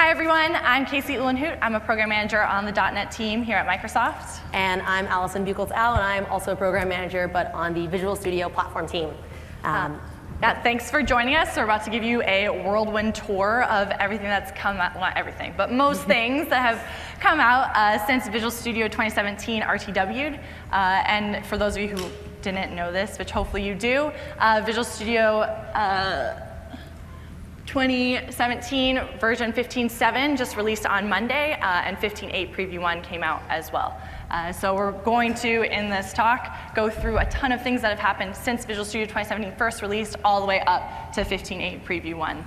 Hi everyone, I'm Casey Uhlenhout. I'm a program manager on the .NET team here at Microsoft. And I'm Allison Buchholz-Al, and I'm also a program manager, but on the Visual Studio platform team. Yeah, thanks for joining us. We're about to give you a whirlwind tour of everything that's come out, well, not everything, but most things that have come out since Visual Studio 2017 RTW'd. And for those of you who didn't know this, which hopefully you do, Visual Studio 2017 version 15.7 just released on Monday, and 15.8 preview 1 came out as well. So we're going to, in this talk, go through a ton of things that have happened since Visual Studio 2017 first released all the way up to 15.8 preview 1.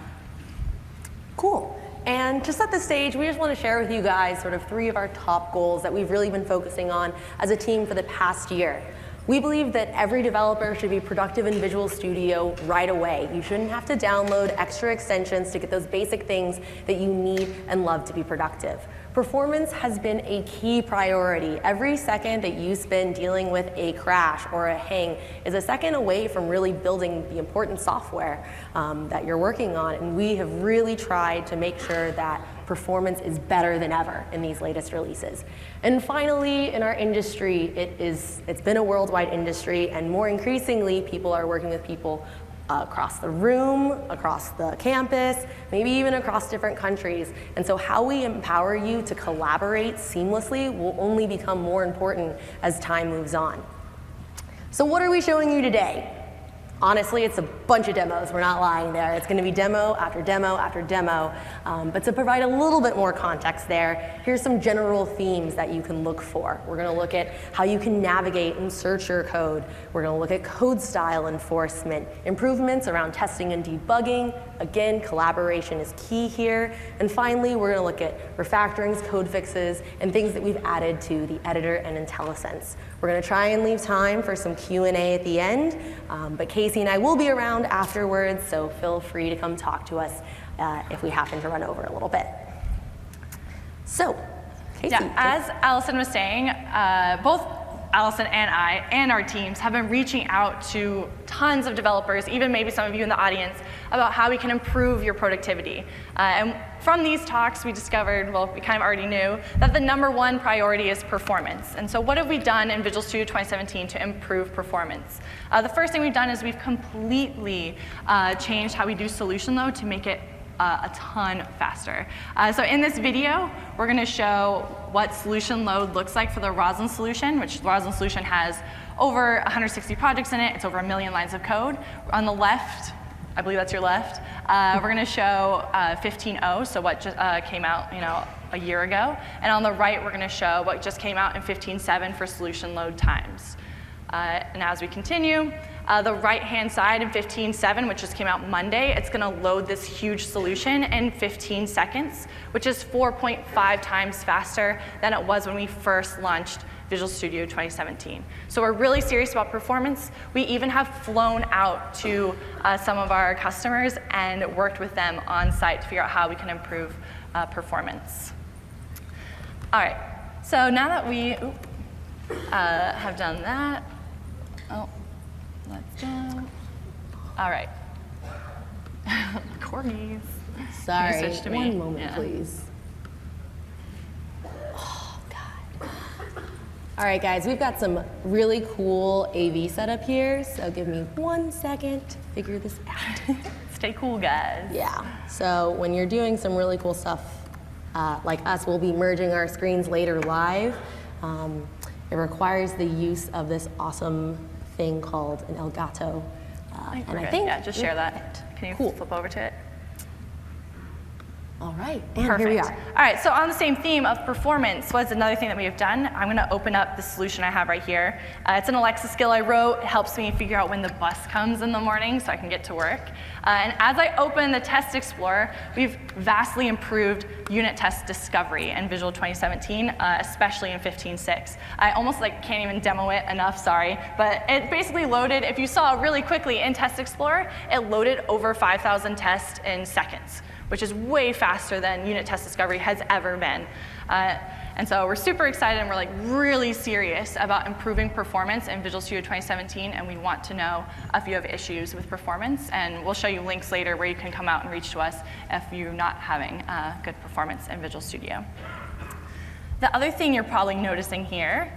Cool. And to set the stage, we just want to share with you guys sort of 3 of our top goals that we've really been focusing on as a team for the past year. We believe that every developer should be productive in Visual Studio right away. You shouldn't have to download extra extensions to get those basic things that you need and love to be productive. Performance has been a key priority. Every second that you spend dealing with a crash or a hang is a second away from really building the important software that you're working on. And we have really tried to make sure that performance is better than ever in these latest releases. And finally, in our industry, it's been a worldwide industry, and more increasingly, people are working with people across the room, across the campus, maybe even across different countries. And so how we empower you to collaborate seamlessly will only become more important as time moves on. So what are we showing you today? Honestly, it's a bunch of demos. We're not lying there. It's going to be demo after demo after demo. But to provide a little bit more context there, here's some general themes that you can look for. We're going to look at how you can navigate and search your code. We're going to look at code style enforcement, improvements around testing and debugging. Again, collaboration is key here. And finally, we're going to look at refactorings, code fixes, and things that we've added to the editor and Intellisense. We're going to try and leave time for some Q&A at the end, but Casey and I will be around afterwards, so feel free to come talk to us if we happen to run over a little bit. So, Casey. Yeah, as Allison was saying, both Allison and I and our teams have been reaching out to tons of developers, even maybe some of you in the audience, about how we can improve your productivity. And from these talks, we discovered, well, we kind of already knew, that the #1 priority is performance. And so what have we done in Visual Studio 2017 to improve performance? The first thing we've done is we've completely changed how we do solution load to make it a ton faster. So in this video, we're going to show what solution load looks like for the Roslyn solution, which the Roslyn solution has over 160 projects in it. It's over 1 million lines of code. On the left, I believe that's your left, we're going to show 15.0, so what just came out a year ago. And on the right, we're going to show what just came out in 15.7 for solution load times. And as we continue, the right-hand side in 15.7, which just came out Monday, it's going to load this huge solution in 15 seconds, which is 4.5 times faster than it was when we first launched Visual Studio 2017. So we're really serious about performance. We even have flown out to some of our customers and worked with them on site to figure out how we can improve performance. All right, so now that we have done that, let's go. All right. Corgis. Sorry, to me. one moment, please. All right, guys, we've got some really cool AV setup here, so give me 1 second to figure this out. Stay cool, guys. Yeah, so when you're doing some really cool stuff like us, we'll be merging our screens later live. It requires the use of this awesome thing called an Elgato. And I think yeah, just share that. Can you flip over to it? All right, and Perfect. here we are. All right, so on the same theme of performance, what's another thing that we have done? I'm going to open up the solution I have right here. It's an Alexa skill I wrote. It helps me figure out when the bus comes in the morning so I can get to work. And as I open the Test Explorer, we've vastly improved unit test discovery in Visual 2017, especially in 15.6. I almost can't even demo it enough, sorry. But it basically loaded, if you saw really quickly in Test Explorer, it loaded over 5,000 tests in seconds, which is way faster than unit test discovery has ever been. And so we're super excited and we're like really serious about improving performance in Visual Studio 2017, and we want to know if you have issues with performance, and we'll show you links later where you can come out and reach to us if you're not having good performance in Visual Studio. The other thing you're probably noticing here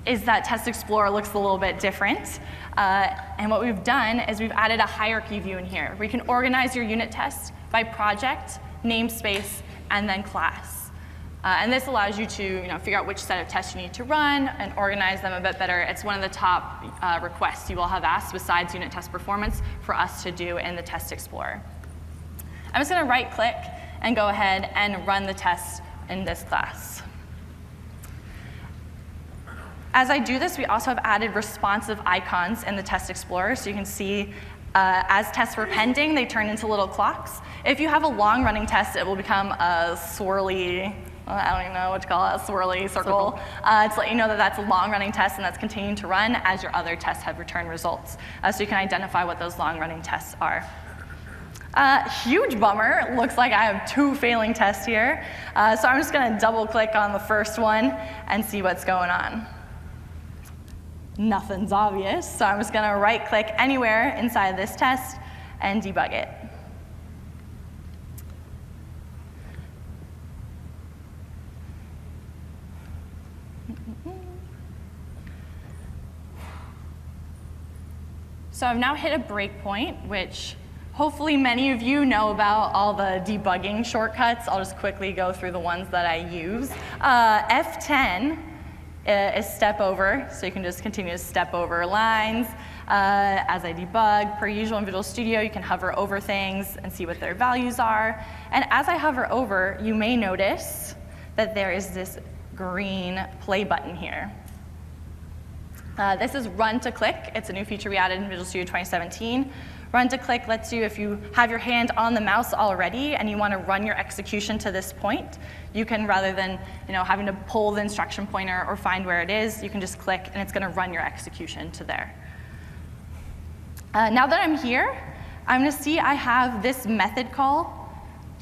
is that Test Explorer looks a little bit different. And what we've done is we've added a hierarchy view in here where you can organize your unit tests by project, namespace, and then class. And this allows you to figure out which set of tests you need to run and organize them a bit better. It's one of the top requests you will have asked besides unit test performance for us to do in the Test Explorer. I'm just going to right-click and go ahead and run the test in this class. As I do this, we also have added responsive icons in the Test Explorer, so you can see as tests were pending, they turn into little clocks. If you have a long-running test, it will become a swirly, I don't even know what to call it, a swirly circle. To let you know that that's a long-running test and that's continuing to run as your other tests have returned results. So you can identify what those long-running tests are. Huge bummer. Looks like I have 2 failing tests here. So I'm just going to double-click on the first one and see what's going on. Nothing's obvious, so I'm just going to right-click anywhere inside this test and debug it. So I've now hit a breakpoint, which hopefully many of you know about all the debugging shortcuts. I'll just quickly go through the ones that I use. F10 is step over, so you can just continue to step over lines. As I debug, per usual in Visual Studio, you can hover over things and see what their values are. And as I hover over, you may notice that there is this green play button here. This is run to click. It's a new feature we added in Visual Studio 2017. Run to click lets you, if you have your hand on the mouse already and you want to run your execution to this point, you can, rather than having to pull the instruction pointer or find where it is, you can just click and it's going to run your execution to there. Now that I'm here, I'm going to see I have this method call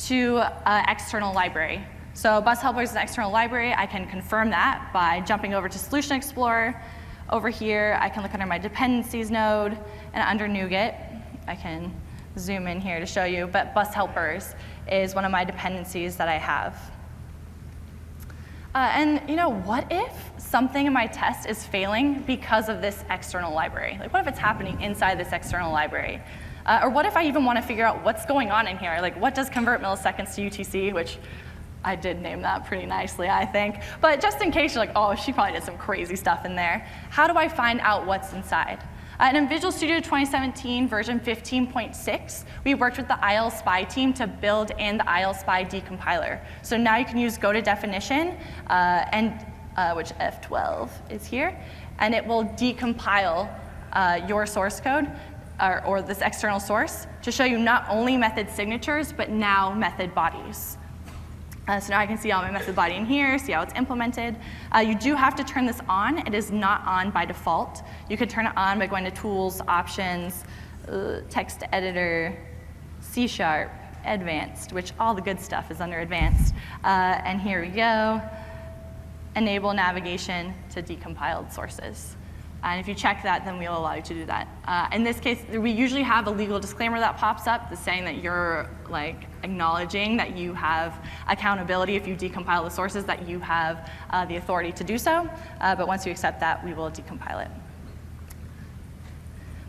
to external library. So Bus Helper is an external library. I can confirm that by jumping over to Solution Explorer. Over here, I can look under my dependencies node, and under NuGet, I can zoom in here to show you, but Bus Helpers is one of my dependencies that I have. And what if something in my test is failing because of this external library? Like, what if it's happening inside this external library? Or what if I even want to figure out what's going on in here? Like, what does convert milliseconds to UTC, which I did name that pretty nicely, I think. But just in case you're like, oh, she probably did some crazy stuff in there, how do I find out what's inside? And in Visual Studio 2017 version 15.6, we worked with the ILSpy team to build in the ILSpy decompiler. So now you can use go to definition, which F12 is here, and it will decompile your source code, or this external source, to show you not only method signatures, but now method bodies. So now I can see all my method body in here, see how it's implemented. You do have to turn this on. It is not on by default. You can turn it on by going to Tools, Options, Text Editor, C#, Advanced, which all the good stuff is under Advanced. And here we go. Enable navigation to decompiled sources. And if you check that, then we'll allow you to do that. In this case, we usually have a legal disclaimer that pops up that's saying that you're acknowledging that you have accountability if you decompile the sources, that you have the authority to do so. But once you accept that, we will decompile it.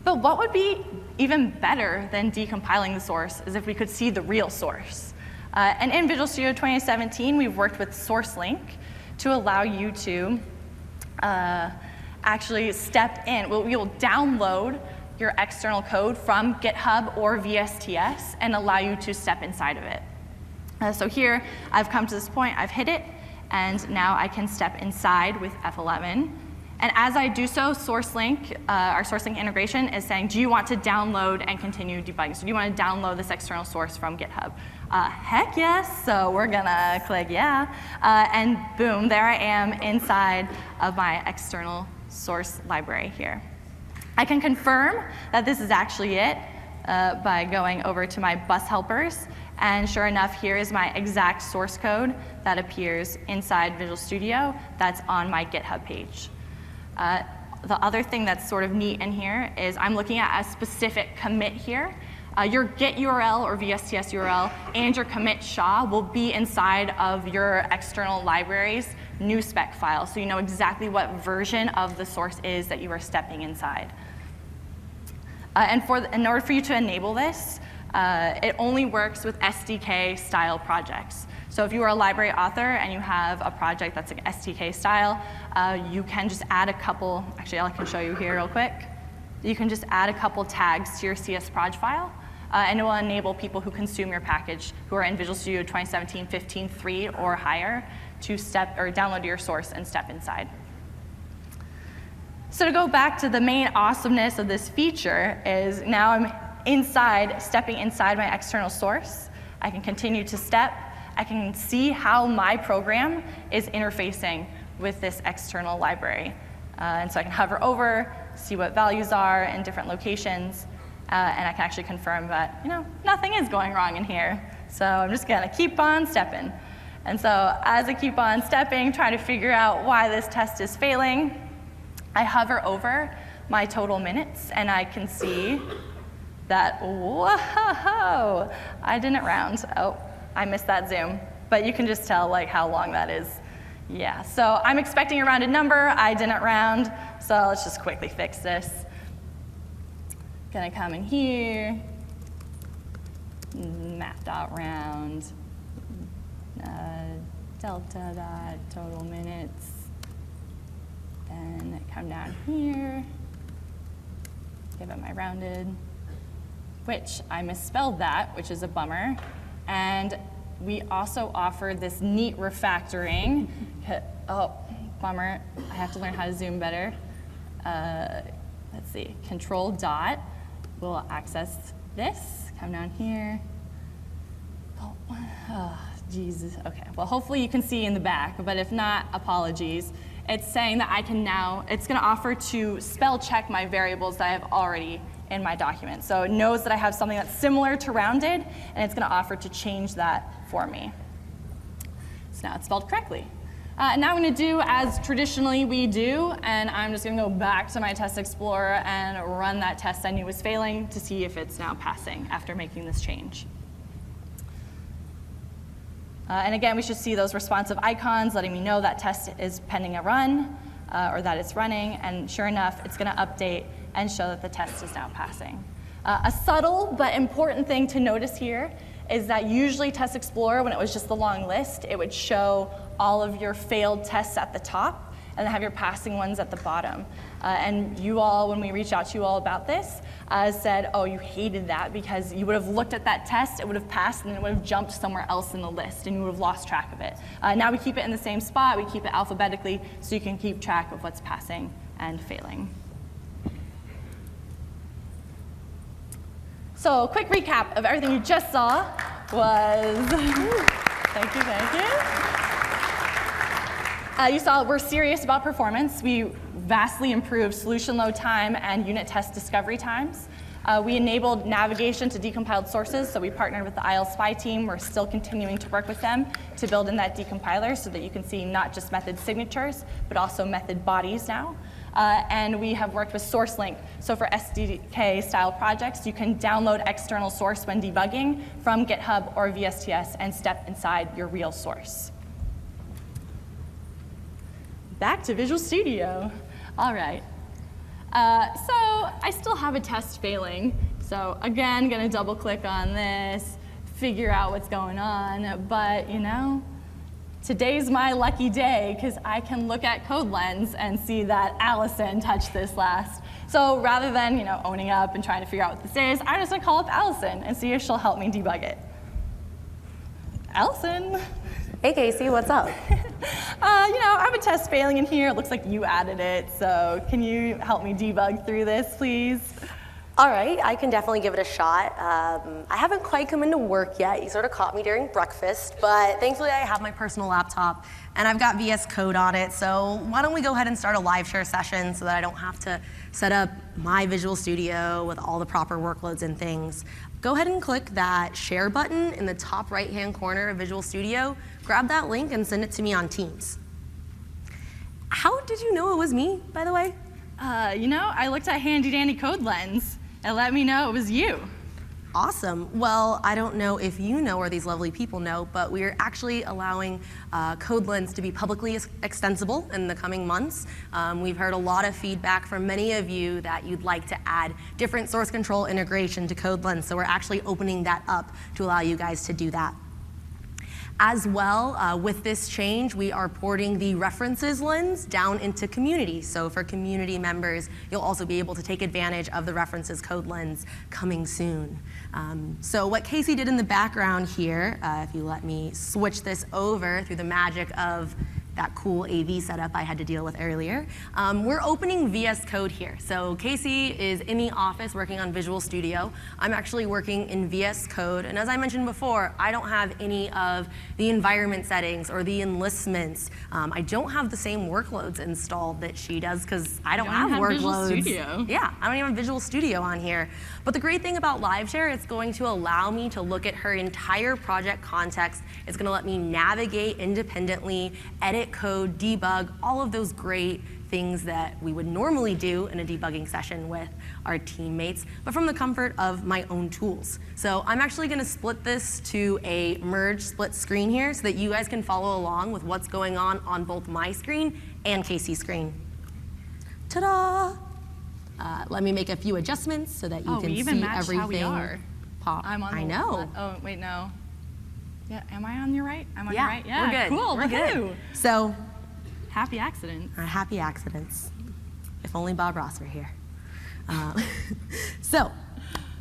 But what would be even better than decompiling the source is if we could see the real source. And in Visual Studio 2017, we've worked with SourceLink to allow you to actually step in. We will download your external code from GitHub or VSTS and allow you to step inside of it. So here, I've come to this point, I've hit it, and now I can step inside with F11. And as I do so, SourceLink, our SourceLink integration is saying, do you want to download and continue debugging? So do you want to download this external source from GitHub? Heck yes, so we're gonna click yeah. And boom, there I am inside of my external source library here. I can confirm that this is actually it by going over to my bus helpers And sure enough, here is my exact source code that appears inside Visual Studio that's on my GitHub page. The other thing that's sort of neat in here is I'm looking at a specific commit here. Your Git URL or VSTS URL and your commit SHA will be inside of your external library's new spec file, so you know exactly what version of the source is that you are stepping inside. And in order for you to enable this, it only works with SDK style projects. So if you are a library author and you have a project that's like SDK style, you can just add a couple, actually I can show you here real quick. You can just add a couple tags to your CS_proj file, and it will enable people who consume your package who are in Visual Studio 2017 15.3 or higher to step or download your source and step inside. So to go back to the main awesomeness of this feature is now I'm stepping inside my external source. I can continue to step. I can see how my program is interfacing with this external library. And so I can hover over, see what values are in different locations, and I can actually confirm that, nothing is going wrong in here. So I'm just gonna keep on stepping. And so as I keep on stepping, trying to figure out why this test is failing, I hover over my total minutes, and I can see that, whoa, I didn't round. Oh, I missed that zoom. But you can just tell like how long that is. Yeah, so I'm expecting a rounded number. I didn't round, so let's just quickly fix this. Gonna come in here, map.round, delta dot total minutes, then come down here, give it my rounded, which I misspelled that, which is a bummer. And we also offer this neat refactoring. Oh, bummer, I have to learn how to zoom better. Let's see, control dot will access this, come down here. Oh, Jesus, okay. Well, hopefully you can see in the back, but if not, apologies. It's saying that I can now, it's gonna offer to spell check my variables that I have already in my document. So it knows that I have something that's similar to rounded, and it's gonna offer to change that for me. So now it's spelled correctly. Now I'm gonna do as traditionally we do, and I'm just gonna go back to my Test Explorer and run that test I knew was failing to see if it's now passing after making this change. And again, we should see those responsive icons letting me know that test is pending a run, or that it's running, and sure enough, it's gonna update and show that the test is now passing. A subtle but important thing to notice here is that usually Test Explorer, when it was just the long list, it would show all of your failed tests at the top and then have your passing ones at the bottom. And you all, when we reached out to you all about this, said, oh, you hated that because you would have looked at that test, it would have passed, and it would have jumped somewhere else in the list, and you would have lost track of it. Now we keep it in the same spot, we keep it alphabetically, so you can keep track of what's passing and failing. So a quick recap of everything you just saw was, thank you. You saw we're serious about performance. We vastly improved solution load time and unit test discovery times. We enabled navigation to decompiled sources, so we partnered with the ILSpy team. We're still continuing to work with them to build in that decompiler so that you can see not just method signatures, but also method bodies now. And we have worked with SourceLink. So for SDK-style projects, you can download external source when debugging from GitHub or VSTS and step inside your real source. Back to Visual Studio. All right. So I still have a test failing. So again, gonna double click on this, figure out what's going on. But today's my lucky day because I can look at CodeLens and see that Allison touched this last. So rather than owning up and trying to figure out what this is, I'm just gonna call up Allison and see if she'll help me debug it. Allison. Hey Casey, what's up? I have a test failing in here. It looks like you added it, so can you help me debug through this, please? All right, I can definitely give it a shot. I haven't quite come into work yet. You sort of caught me during breakfast, but thankfully I have my personal laptop and I've got VS Code on it. So why don't we go ahead and start a live share session so that I don't have to set up my Visual Studio with all the proper workloads and things. Go ahead and click that share button in the top right-hand corner of Visual Studio. Grab that link and send it to me on Teams. How did you know it was me, by the way? You know, I looked at Handy Dandy Code Lens. It let me know it was you. Awesome. Well, I don't know if you know or these lovely people know, but we're actually allowing Code Lens to be publicly extensible in the coming months. We've heard a lot of feedback from many of you that you'd like to add different source control integration to Code Lens, so we're actually opening that up to allow you guys to do that. As well, with this change, we are porting the references lens down into community. So for community members, you'll also be able to take advantage of the references code lens coming soon. So what Casey did in the background here, if you let me switch this over through the magic of that cool AV setup I had to deal with earlier. We're opening VS Code here. So Casey is in the office working on Visual Studio. I'm actually working in VS Code. And as I mentioned before, I don't have any of the environment settings or the enlistments. I don't have the same workloads installed that she does because I don't have workloads. Visual Studio. Yeah, I don't even have Visual Studio on here. But the great thing about LiveShare, it's going to allow me to look at her entire project context. It's going to let me navigate independently, edit code, debug, all of those great things that we would normally do in a debugging session with our teammates, but from the comfort of my own tools. So I'm actually going to split this to a merge split screen here so that you guys can follow along with what's going on both my screen and Casey's screen. Ta-da! Let me make a few adjustments so that you can see everything. How we are. Pop. I'm on I know. Oh, wait, no. Yeah, am I on your right? I'm on Yeah, your right? Yeah, we're good. Cool, We're good. So, happy accident. happy accidents. If only Bob Ross were here. So,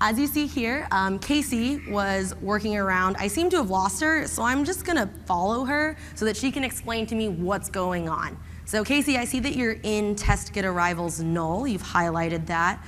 as you see here, Casey was working around. I seem to have lost her, so I'm just going to follow her so that she can explain to me what's going on. So, Casey, I see that you're in test get arrivals null. You've highlighted that.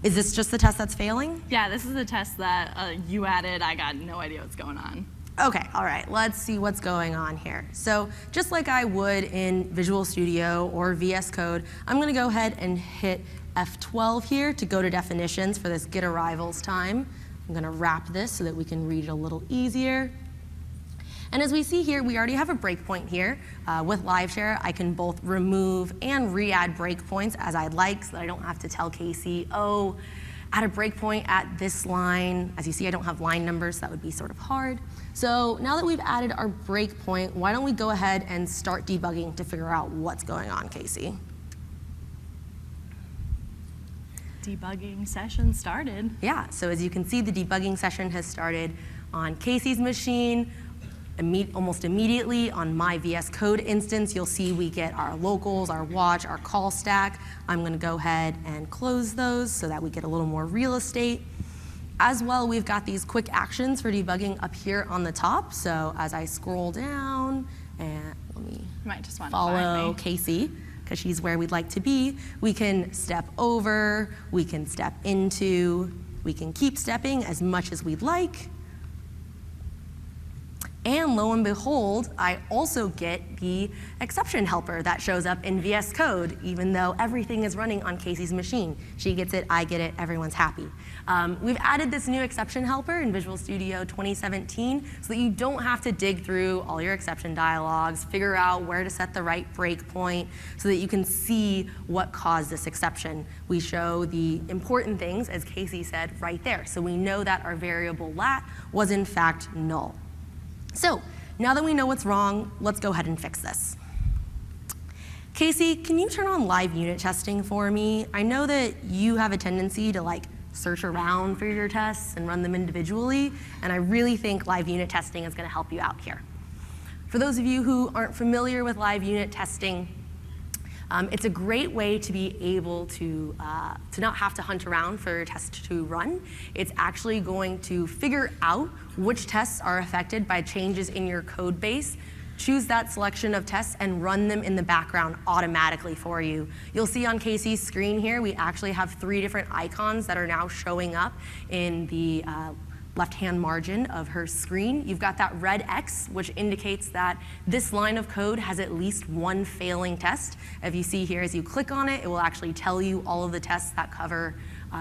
Is this just the test that's failing? Yeah, this is the test that you added. I got no idea what's going on. Okay, all right, let's see what's going on here. So just like I would in Visual Studio or VS Code, I'm gonna go ahead and hit F12 here to go to definitions for this get arrivals time. I'm gonna wrap this so that we can read it a little easier. And as we see here, we already have a breakpoint here. With LiveShare, I can both remove and re-add breakpoints as I'd like so that I don't have to tell Casey, oh, add a breakpoint at this line. As you see, I don't have line numbers, so that would be sort of hard. So now that we've added our breakpoint, why don't we go ahead and start debugging to figure out what's going on, Casey? Debugging session started. Yeah, so as you can see, the debugging session has started on Casey's machine. Almost immediately on my VS Code instance, you'll see we get our locals, our watch, our call stack. I'm going to go ahead and close those so that we get a little more real estate. As well, we've got these quick actions for debugging up here on the top. So as I scroll down, and let me might just want follow to find me. Casey, because she's where we'd like to be. We can step over, we can step into, we can keep stepping as much as we'd like. And lo and behold, I also get the exception helper that shows up in VS Code, even though everything is running on Casey's machine. She gets it, I get it, everyone's happy. We've added this new exception helper in Visual Studio 2017 so that you don't have to dig through all your exception dialogues, figure out where to set the right breakpoint so that you can see what caused this exception. We show the important things, as Casey said, right there. So we know that our variable lat was in fact null. So now that we know what's wrong, let's go ahead and fix this. Casey, can you turn on live unit testing for me? I know that you have a tendency to search around for your tests and run them individually, and I really think live unit testing is going to help you out here. For those of you who aren't familiar with live unit testing, it's a great way to be able to not have to hunt around for your test to run. It's actually going to figure out which tests are affected by changes in your code base choose that selection of tests and run them in the background automatically for you. You'll see on Casey's screen here, we actually have 3 different icons that are now showing up in the left-hand margin of her screen. You've got that red X, which indicates that this line of code has at least one failing test. If you see here, as you click on it, it will actually tell you all of the tests that cover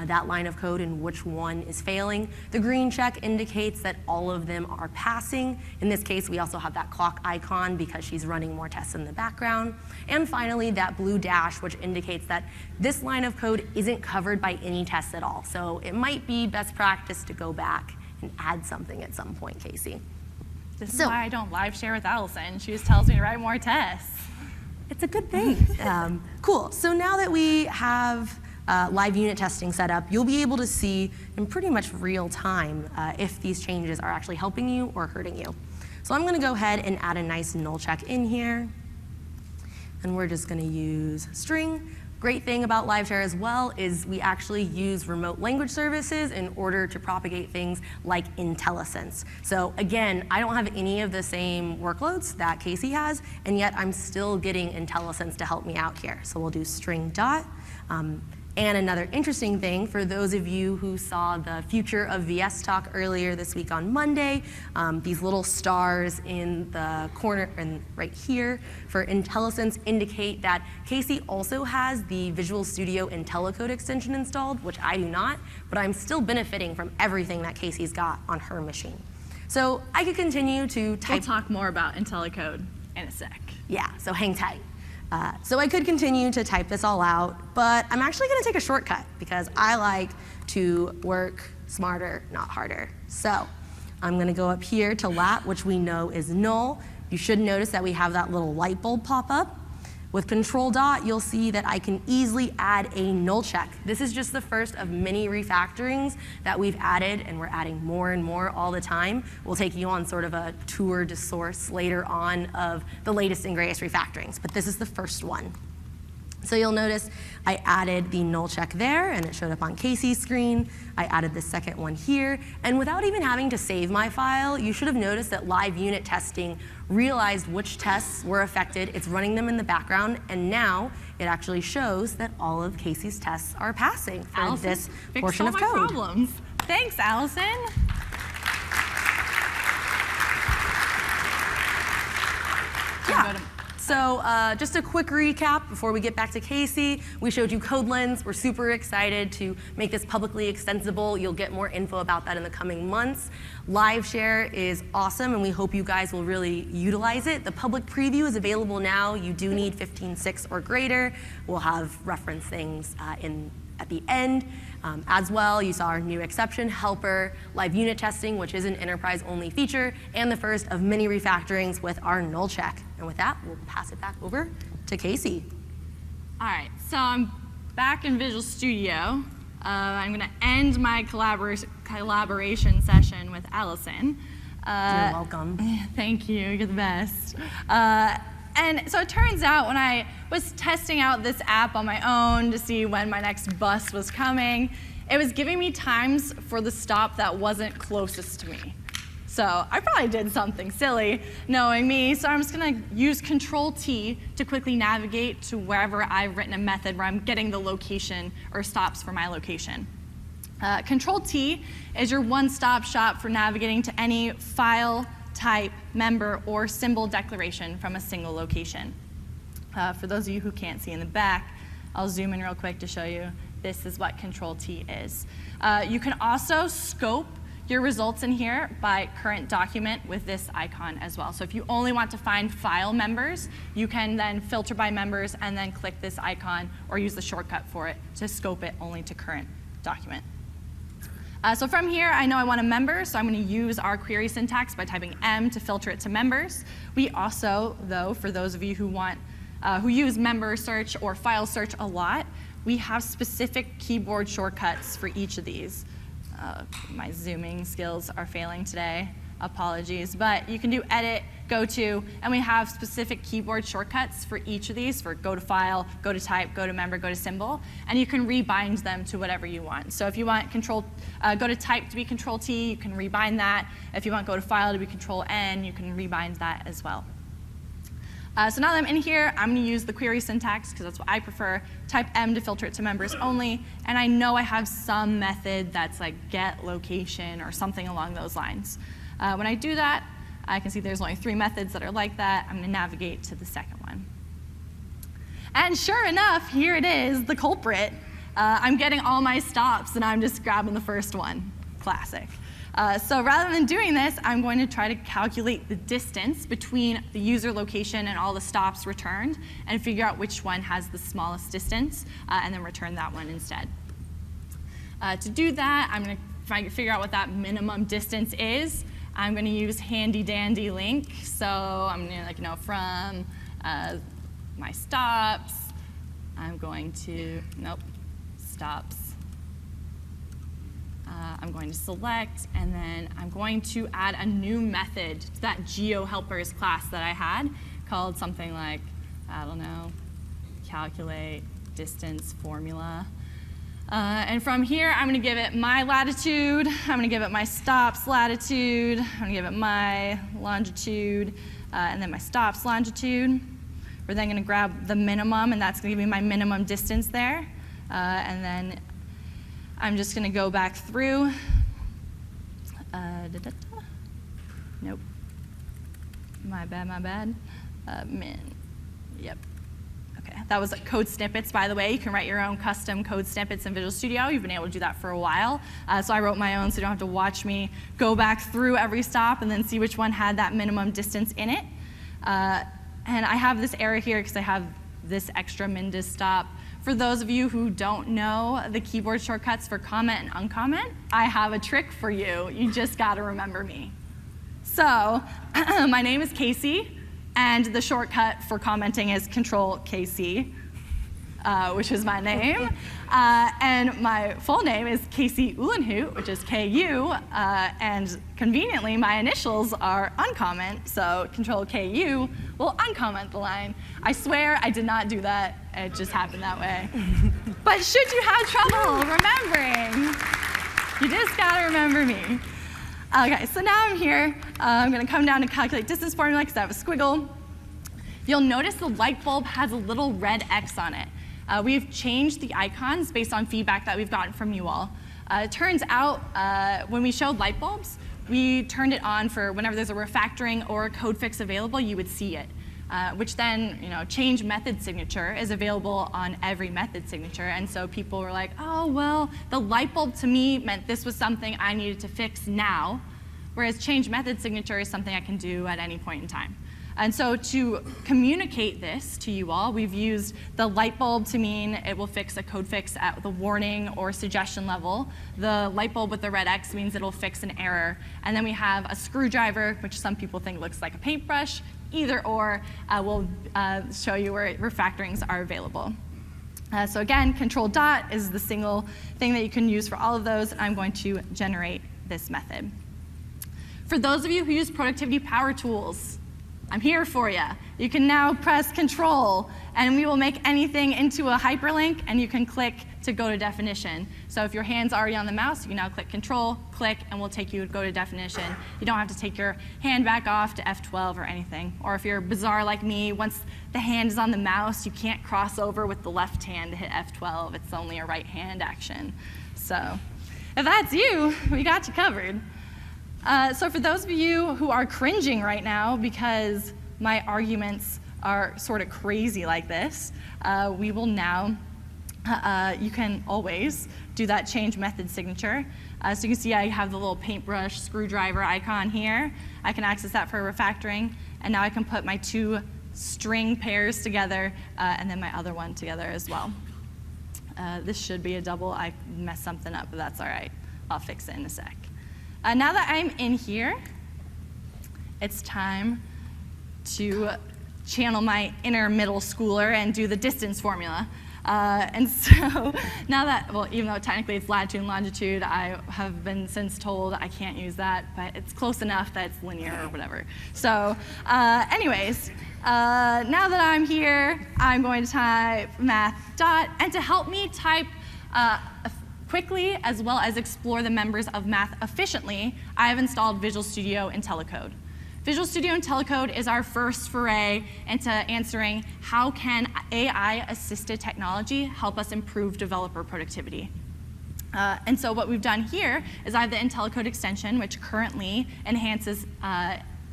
that line of code and which one is failing. The green check indicates that all of them are passing. In this case, we also have that clock icon because she's running more tests in the background. And finally, that blue dash, which indicates that this line of code isn't covered by any tests at all. So it might be best practice to go back and add something at some point, Casey. This is why I don't live share with Allison. She just tells me to write more tests. It's a good thing. Cool. So now that we have live unit testing set up, you'll be able to see in pretty much real time if these changes are actually helping you or hurting you. So I'm going to go ahead and add a nice null check in here. And we're just going to use string. Great thing about live share as well is we actually use remote language services in order to propagate things like Intellisense. So again, I don't have any of the same workloads that Casey has, and yet I'm still getting Intellisense to help me out here. So we'll do string dot. And another interesting thing, for those of you who saw the Future of VS talk earlier this week on Monday, these little stars in the corner and right here for Intellisense indicate that Casey also has the Visual Studio IntelliCode extension installed, which I do not, but I'm still benefiting from everything that Casey's got on her machine. So I could continue to type. We'll talk more about IntelliCode in a sec. Yeah, so hang tight. So I could continue to type this all out, but I'm actually going to take a shortcut because I like to work smarter, not harder. So I'm going to go up here to lat, which we know is null. You should notice that we have that little light bulb pop up. With control dot, you'll see that I can easily add a null check. This is just the first of many refactorings that we've added, and we're adding more and more all the time. We'll take you on sort of a tour de source later on of the latest and greatest refactorings, but this is the first one. So you'll notice I added the null check there, and it showed up on Casey's screen. I added the second one here, and without even having to save my file, you should have noticed that live unit testing realized which tests were affected. It's running them in the background, and now it actually shows that all of Casey's tests are passing for Allison, this portion of code. Fixed all my problems. Thanks, Allison. Yeah. So just a quick recap before we get back to Casey. We showed you CodeLens. We're super excited to make this publicly extensible. You'll get more info about that in the coming months. Live share is awesome, and we hope you guys will really utilize it. The public preview is available now. You do need 15.6 or greater. We'll have reference things at the end. As well, you saw our new exception helper, live unit testing, which is an enterprise-only feature, and the first of many refactorings with our null check. And with that, we'll pass it back over to Casey. All right, so I'm back in Visual Studio. I'm going to end my collaboration session with Allison. You're welcome. Thank you, you're the best. And so it turns out when I was testing out this app on my own to see when my next bus was coming, it was giving me times for the stop that wasn't closest to me. So I probably did something silly, knowing me, so I'm just going to use Control-T to quickly navigate to wherever I've written a method where I'm getting the location or stops for my location. Control-T is your one-stop shop for navigating to any file, type, member, or symbol declaration from a single location. For those of you who can't see in the back, I'll zoom in real quick to show you this is what Control-T is. You can also scope your results in here by current document with this icon as well. So if you only want to find file members, you can then filter by members and then click this icon or use the shortcut for it to scope it only to current document. So from here, I know I want a member, so I'm going to use our query syntax by typing M to filter it to members. We also, though, for those of you who use member search or file search a lot, we have specific keyboard shortcuts for each of these. My zooming skills are failing today. Apologies, but you can do edit, go to, and we have specific keyboard shortcuts for each of these, for go to file, go to type, go to member, go to symbol, and you can rebind them to whatever you want. So if you want go to type to be Control-T, you can rebind that. If you want go to file to be Control-N, you can rebind that as well. So now that I'm in here, I'm going to use the query syntax, because that's what I prefer. Type M to filter it to members only. And I know I have some method that's like get location or something along those lines. When I do that, I can see there's only 3 methods that are like that. I'm going to navigate to the second one. And sure enough, here it is, the culprit. I'm getting all my stops, and I'm just grabbing the first one. Classic. So rather than doing this, I'm going to try to calculate the distance between the user location and all the stops returned and figure out which one has the smallest distance, and then return that one instead. To do that, I'm going to try to figure out what that minimum distance is. I'm going to use handy dandy link. So I'm going to, from my stops, I'm going to, stops. I'm going to select, and then I'm going to add a new method to that GeoHelpers class that I had called something like, I don't know, calculate distance formula. And from here, I'm going to give it my latitude. I'm going to give it my stops latitude. I'm going to give it my longitude, and then my stops longitude. We're then going to grab the minimum, and that's going to give me my minimum distance there. And then I'm just going to go back through. Nope. My bad. Min. Yep. Okay. That was code snippets, by the way. You can write your own custom code snippets in Visual Studio. You've been able to do that for a while. So I wrote my own, so you don't have to watch me go back through every stop and then see which one had that minimum distance in it. And I have this error here because I have this extra min_dist stop. For those of you who don't know the keyboard shortcuts for comment and uncomment, I have a trick for you. You just got to remember me. So my name is Casey, and the shortcut for commenting is Control-KC, which is my name. And my full name is Casey Uhlenhout, which is KU, and conveniently, my initials are uncomment, so Control-KU will uncomment the line. I swear I did not do that. It just happened that way. But should you have trouble remembering, you just gotta remember me. Okay, so now I'm here. I'm gonna come down to calculate distance formula because I have a squiggle. You'll notice the light bulb has a little red X on it. We've changed the icons based on feedback that we've gotten from you all. It turns out when we showed light bulbs, we turned it on for whenever there's a refactoring or a code fix available, you would see it. Which then, change method signature is available on every method signature. And so people were like, oh, well, the light bulb to me meant this was something I needed to fix now, whereas change method signature is something I can do at any point in time. And so to communicate this to you all, we've used the light bulb to mean it will fix a code fix at the warning or suggestion level. The light bulb with the red X means it'll fix an error. And then we have a screwdriver, which some people think looks like a paintbrush. Either or will show you where refactorings are available. So again, control dot is the single thing that you can use for all of those. I'm going to generate this method. For those of you who use productivity power tools, I'm here for you. You can now press Control, and we will make anything into a hyperlink, and you can click to go to definition. So if your hand's already on the mouse, you can now click Control, click, and we'll take you to go to definition. You don't have to take your hand back off to F12 or anything. Or if you're bizarre like me, once the hand is on the mouse, you can't cross over with the left hand to hit F12. It's only a right hand action. So if that's you, we got you covered. So for those of you who are cringing right now because my arguments are sort of crazy like this, we will now, you can always do that change method signature. So you can see I have the little paintbrush screwdriver icon here. I can access that for refactoring, and now I can put my 2 string pairs together and then my other one together as well. This should be a double. I messed something up, but that's all right. I'll fix it in a sec. Now that I'm in here, it's time to channel my inner middle schooler and do the distance formula. And so now that, well, even though technically it's latitude and longitude, I have been since told I can't use that, but it's close enough that it's linear or whatever. So anyways, now that I'm here, I'm going to type math dot, and to help me type quickly, as well as explore the members of math efficiently, I have installed Visual Studio IntelliCode. Visual Studio IntelliCode is our first foray into answering how can AI-assisted technology help us improve developer productivity. And so what we've done here is I have the IntelliCode extension, which currently enhances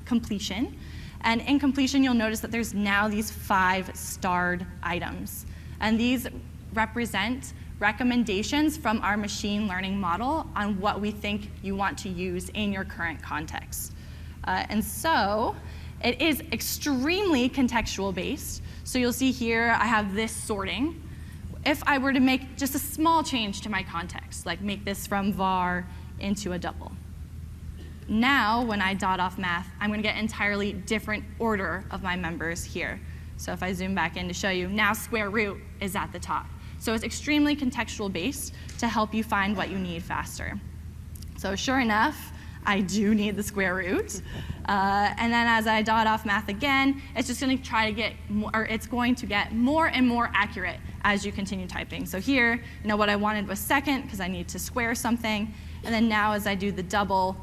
completion. And in completion, you'll notice that there's now these 5 starred items. And these represent recommendations from our machine learning model on what we think you want to use in your current context. And so it is extremely contextual based. So you'll see here I have this sorting. If I were to make just a small change to my context, like make this from var into a double, now when I dot off math, I'm going to get an entirely different order of my members here. So if I zoom back in to show you, now square root is at the top. So it's extremely contextual based to help you find what you need faster. So sure enough, I do need the square root. And then as I dot off math again, it's just going to try to get more, or it's going to get more and more accurate as you continue typing. So here, what I wanted was second because I need to square something. And then now as I do the double,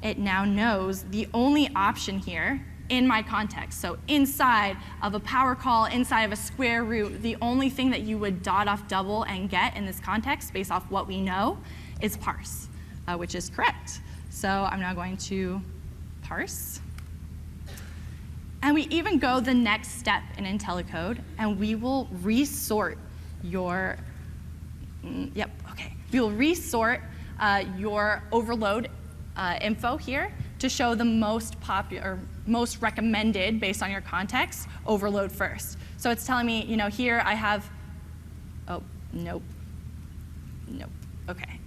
it now knows the only option here in my context. So inside of a power call, inside of a square root, the only thing that you would dot off double and get in this context based off what we know is parse, which is correct. So I'm now going to parse. And we even go the next step in IntelliCode, and we will resort your, we will resort your overload info here to show the most popular, most recommended based on your context, overload first. So it's telling me, here I have, oh, nope, okay,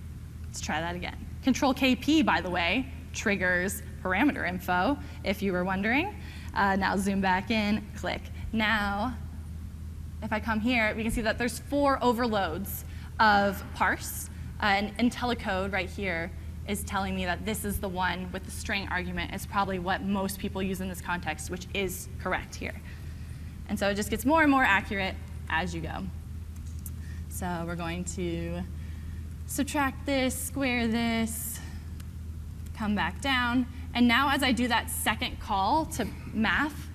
let's try that again. Control KP, by the way, triggers parameter info, if you were wondering. Now zoom back in, click. Now, if I come here, we can see that there's 4 overloads of parse, and IntelliCode right here is telling me that this is the one with the string argument. It's probably what most people use in this context, which is correct here. And so it just gets more and more accurate as you go. So we're going to subtract this, square this, come back down. And now as I do that second call to math,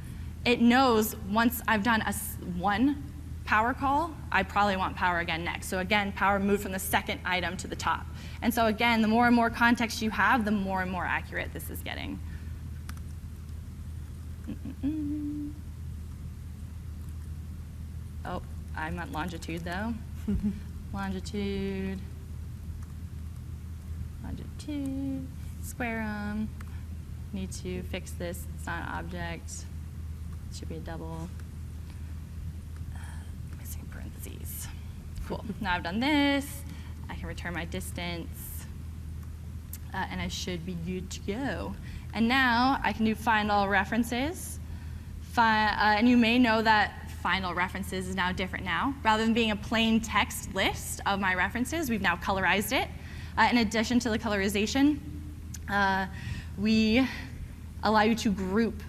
it knows once I've done one power call, I probably want power again next. So again, power moved from the second item to the top. And so again, the more and more context you have, the more and more accurate this is getting. Oh, I meant longitude though. Longitude, square them. Need to fix this, it's not an object. It should be a double. Missing parentheses. Cool, now I've done this. I can return my distance, and I should be good to go. And now I can do find all references. And you may know that find all references is now different now. Rather than being a plain text list of my references, we've now colorized it. In addition to the colorization, we allow you to group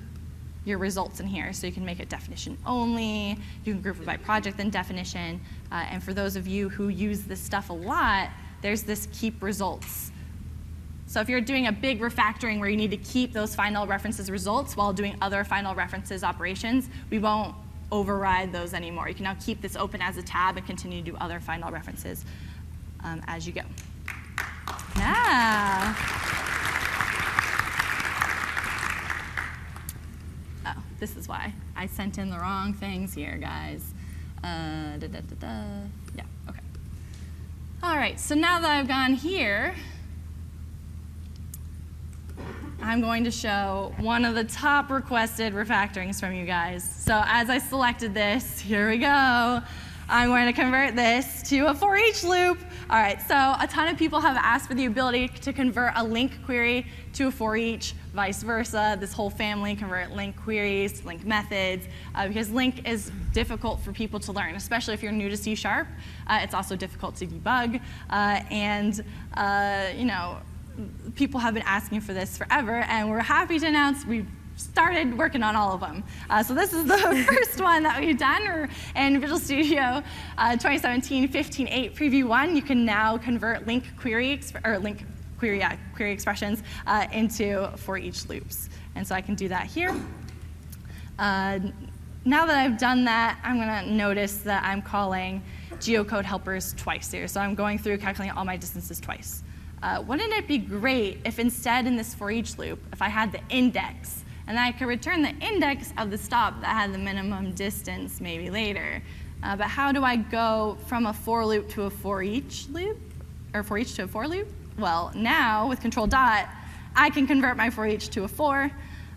your results in here. So you can make it definition only, you can group it by project and definition, and for those of you who use this stuff a lot, there's this keep results. So if you're doing a big refactoring where you need to keep those final references results while doing other final references operations, we won't override those anymore. You can now keep this open as a tab and continue to do other final references as you go. Now, oh, this is why. I sent in the wrong things here, guys. Yeah, okay. All right, so now that I've gone here, I'm going to show one of the top requested refactorings from you guys. So as I selected this, here we go. I'm going to convert this to a for each loop. All right, so a ton of people have asked for the ability to convert a link query to a for each, vice versa. This whole family convert link queries, link methods, because link is difficult for people to learn, especially if you're new to C#. It's also difficult to debug, people have been asking for this forever, and we're happy to announce we've started working on all of them. So this is the first one that we've done in Visual Studio 2017 15.8 Preview 1. You can now convert link query or link query expressions into for each loops. And so I can do that here. Now that I've done that, I'm going to notice that I'm calling GeoCode Helpers twice here. So I'm going through calculating all my distances twice. Wouldn't it be great if instead in this for each loop, if I had the index, and then I could return the index of the stop that had the minimum distance maybe later. But how do I go from a for loop to a for each loop? Or for each to a for loop? Well, now with control dot, I can convert my for each to a for,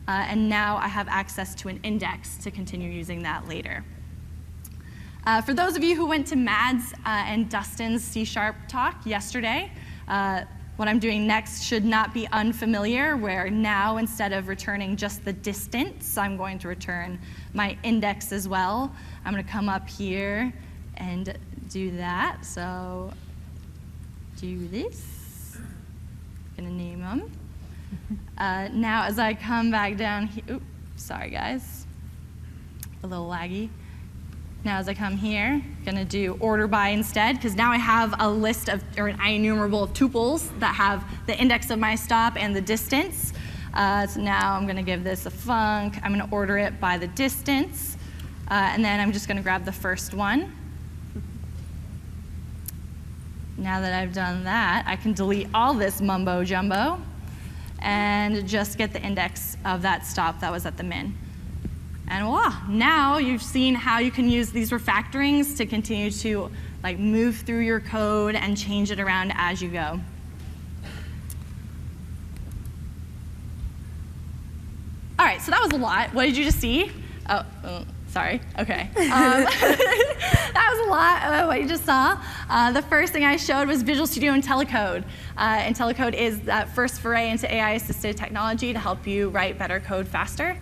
and now I have access to an index to continue using that later. For those of you who went to Mads and Dustin's C# talk yesterday, what I'm doing next should not be unfamiliar, where now instead of returning just the distance, I'm going to return my index as well. I'm going to come up here and do that. So do this. I'm going to name them. Now as I come back down here, oops, sorry guys, a little laggy. Now as I come here, I'm going to do order by instead, because now I have a list of, or an enumerable of tuples that have the index of my stop and the distance. So now I'm going to give this a func. I'm going to order it by the distance. And then I'm just going to grab the first one. Now that I've done that, I can delete all this mumbo jumbo and just get the index of that stop that was at the min. And voila, now you've seen how you can use these refactorings to continue to move through your code and change it around as you go. All right, so that was a lot. What did you just see? Oh, sorry, okay. That was a lot of what you just saw. The first thing I showed was Visual Studio IntelliCode. IntelliCode is that first foray into AI-assisted technology to help you write better code faster.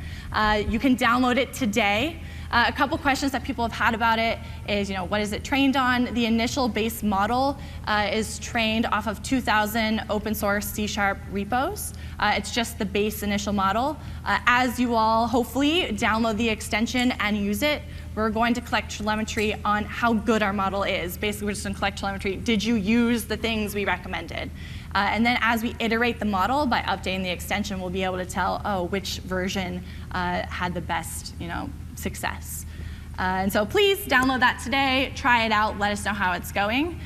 You can download it today. A couple questions that people have had about it is, what is it trained on? The initial base model is trained off of 2,000 open source C# repos. It's just the base initial model. As you all hopefully download the extension and use it, we're going to collect telemetry on how good our model is. Basically, we're just going to collect telemetry. Did you use the things we recommended? And then as we iterate the model by updating the extension, we'll be able to tell, which version had the best success. And so please download that today, try it out, let us know how it's going.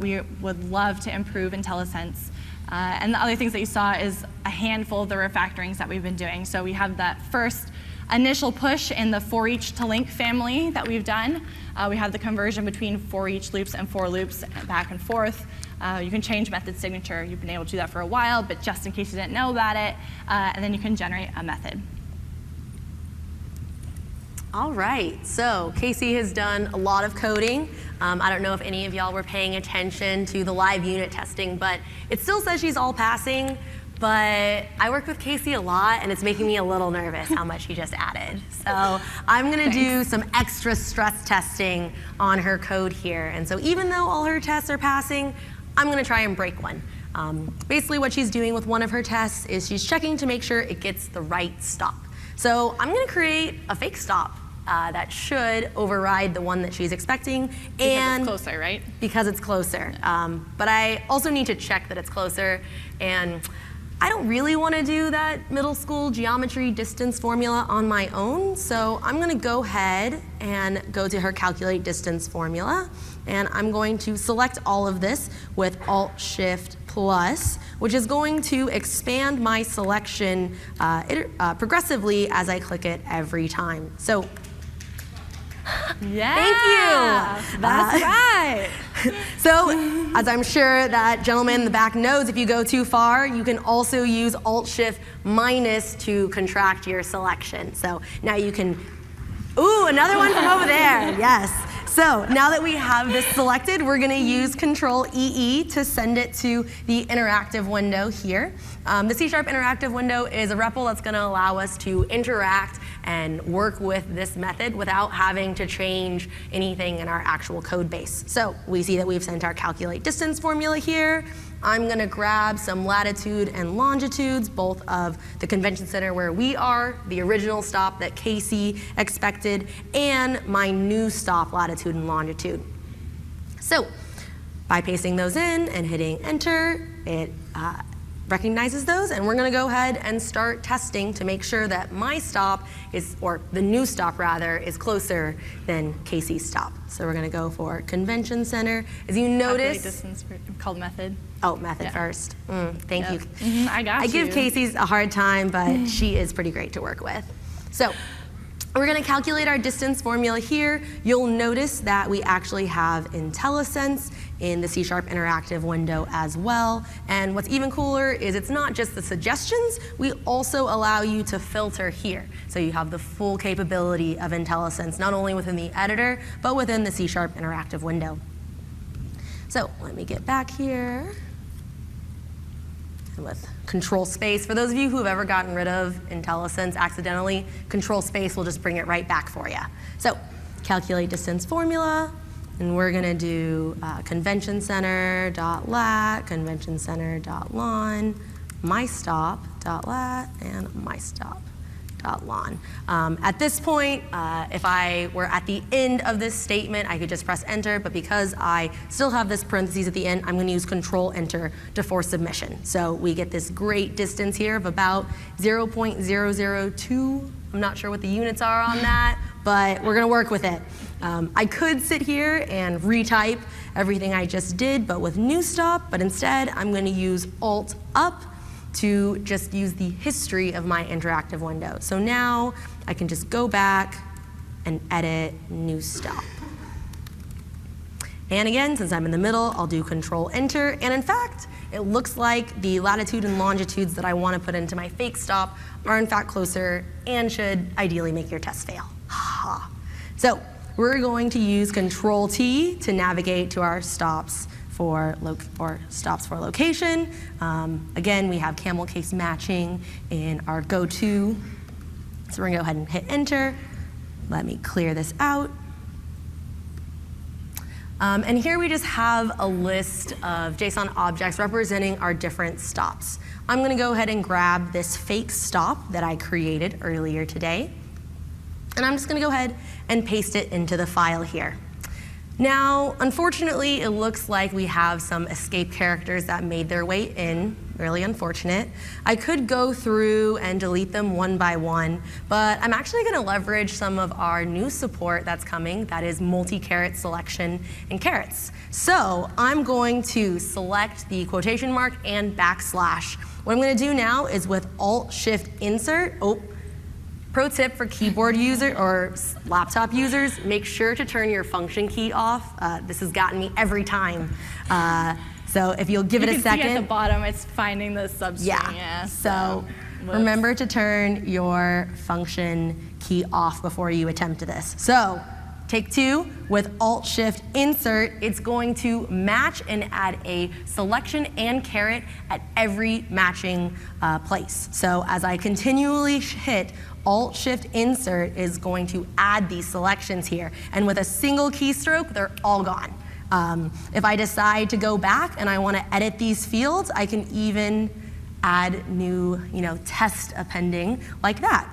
We would love to improve Intellisense. And the other things that you saw is a handful of the refactorings that we've been doing. So we have that first initial push in the for each to link family that we've done. We have the conversion between for each loops and for loops back and forth. You can change method signature. You've been able to do that for a while, but just in case you didn't know about it, and then you can generate a method. All right, so Casey has done a lot of coding. I don't know if any of y'all were paying attention to the live unit testing, but it still says she's all passing. But I work with Casey a lot, and it's making me a little nervous how much he just added. So I'm going to do some extra stress testing on her code here. And so even though all her tests are passing, I'm going to try and break one. Basically, what she's doing with one of her tests is she's checking to make sure it gets the right stop. So I'm going to create a fake stop that should override the one that she's expecting. Because it's closer, right? Because it's closer. But I also need to check that it's closer. And I don't really want to do that middle school geometry distance formula on my own. So I'm going to go ahead and go to her calculate distance formula. And I'm going to select all of this with Alt-Shift plus, which is going to expand my selection progressively as I click it every time. So yeah, thank you. That's right. So, as I'm sure that gentleman in the back knows, if you go too far, you can also use Alt-Shift minus to contract your selection. So now you can, ooh, another one from over there, yes. So now that we have this selected, we're going to use Control-EE to send it to the interactive window here. The C# interactive window is a REPL that's going to allow us to interact and work with this method without having to change anything in our actual code base. So we see that we've sent our calculate distance formula here. I'm going to grab some latitude and longitudes, both of the convention center where we are, the original stop that Casey expected, and my new stop latitude and longitude. So by pasting those in and hitting enter, it recognizes those, and we're going to go ahead and start testing to make sure that my stop is, or the new stop rather, is closer than Casey's stop. So we're going to go for convention center. As you notice, distance called method. Oh, method first. Thank you. I got you. I give Casey's a hard time, but she is pretty great to work with. So we're going to calculate our distance formula here. You'll notice that we actually have Intellisense in the C# interactive window as well. And what's even cooler is it's not just the suggestions, we also allow you to filter here. So you have the full capability of Intellisense, not only within the editor, but within the C# interactive window. So let me get back here. And with control space, for those of you who have ever gotten rid of Intellisense accidentally, control space will just bring it right back for you. So calculate distance formula, and we're going to do convention center dot lat, convention center dot lon, my stop dot lat, and my stop dot lon. At this point, if I were at the end of this statement, I could just press enter, but because I still have this parentheses at the end, I'm going to use control enter to force submission. So we get this great distance here of about 0.002. I'm not sure what the units are on that, but we're going to work with it. I could sit here and retype everything I just did, but with new stop, but instead I'm going to use Alt up to just use the history of my interactive window. So now I can just go back and edit new stop. And again, since I'm in the middle, I'll do control enter. And in fact, it looks like the latitude and longitudes that I want to put into my fake stop are in fact closer and should ideally make your test fail. So we're going to use control T to navigate to our stops for location. Again, we have camel case matching in our go-to. So we're going to go ahead and hit enter. Let me clear this out. And here we just have a list of JSON objects representing our different stops. I'm going to go ahead and grab this fake stop that I created earlier today. And I'm just going to go ahead and paste it into the file here. Now, unfortunately, it looks like we have some escape characters that made their way in. Really unfortunate. I could go through and delete them one by one, but I'm actually going to leverage some of our new support that's coming, that is multi-caret selection and carets. So I'm going to select the quotation mark and backslash. What I'm going to do now is with AltShift Insert, pro tip for keyboard user or laptop users, make sure to turn your function key off. This has gotten me every time. So if you'll give it a second. See at the bottom, it's finding the substring. Yeah. So remember to turn your function key off before you attempt this. So take two, with AltShift Insert, it's going to match and add a selection and caret at every matching place. So as I continually hit AltShift Insert is going to add these selections here. And with a single keystroke, they're all gone. If I decide to go back and I want to edit these fields, I can even add new test appending like that.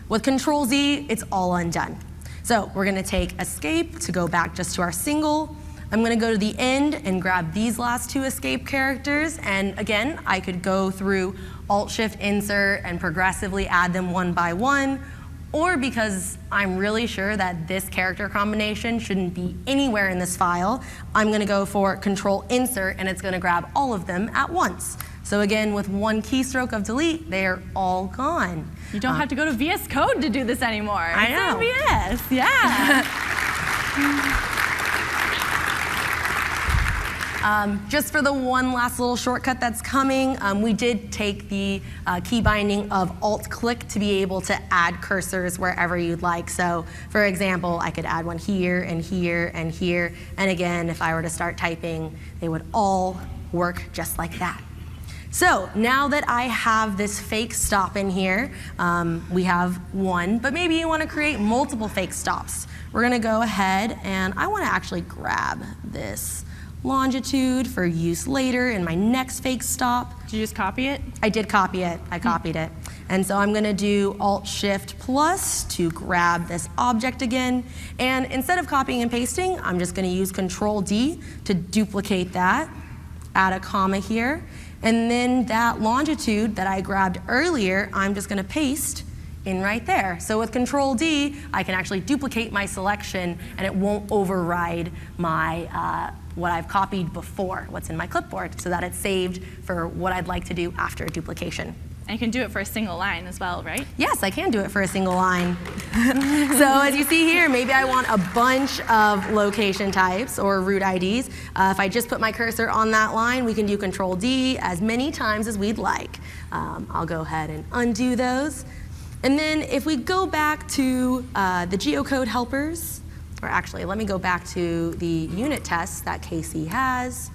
With Control Z, it's all undone. So we're going to take escape to go back just to our single. I'm going to go to the end and grab these last two escape characters. And again, I could go through AltShift Insert and progressively add them one by one. Or because I'm really sure that this character combination shouldn't be anywhere in this file, I'm going to go for Control Insert, and it's going to grab all of them at once. So again, with one keystroke of delete, they are all gone. You don't have to go to VS Code to do this anymore. I know. It's in VS, yeah. Just for the one last little shortcut that's coming, we did take the key binding of AltClick to be able to add cursors wherever you'd like. So for example, I could add one here and here and here. And again, if I were to start typing, they would all work just like that. So now that I have this fake stop in here, we have one, but maybe you want to create multiple fake stops. We're going to go ahead and I want to actually grab this longitude for use later in my next fake stop. Did you just copy it? I did copy it. I copied it. And so I'm going to do Alt-Shift+ to grab this object again. And instead of copying and pasting, I'm just going to use Control-D to duplicate that, add a comma here. And then that longitude that I grabbed earlier, I'm just going to paste in right there. So with Control D, I can actually duplicate my selection, and it won't override my what I've copied before, what's in my clipboard, so that it's saved for what I'd like to do after a duplication. And you can do it for a single line as well, right? Yes, I can do it for a single line. So as you see here, maybe I want a bunch of location types or route IDs. If I just put my cursor on that line, we can do Control D as many times as we'd like. I'll go ahead and undo those. And then if we go back to the GeoCode helpers, or actually, let me go back to the unit tests that Casey has.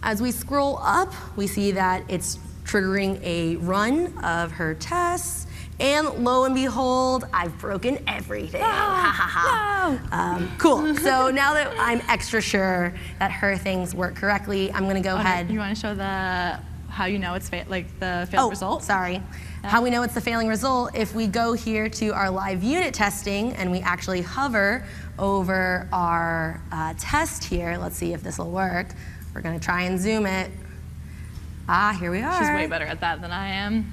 As we scroll up, we see that it's triggering a run of her tests, and lo and behold, I've broken everything. No. Cool. So now that I'm extra sure that her things work correctly, I'm going to go ahead. You want to show how you know it's the failed result? Sorry. How we know it's the failing result, if we go here to our live unit testing and we actually hover over our test here, let's see if this will work. We're going to try and zoom it. Here we are. She's way better at that than I am.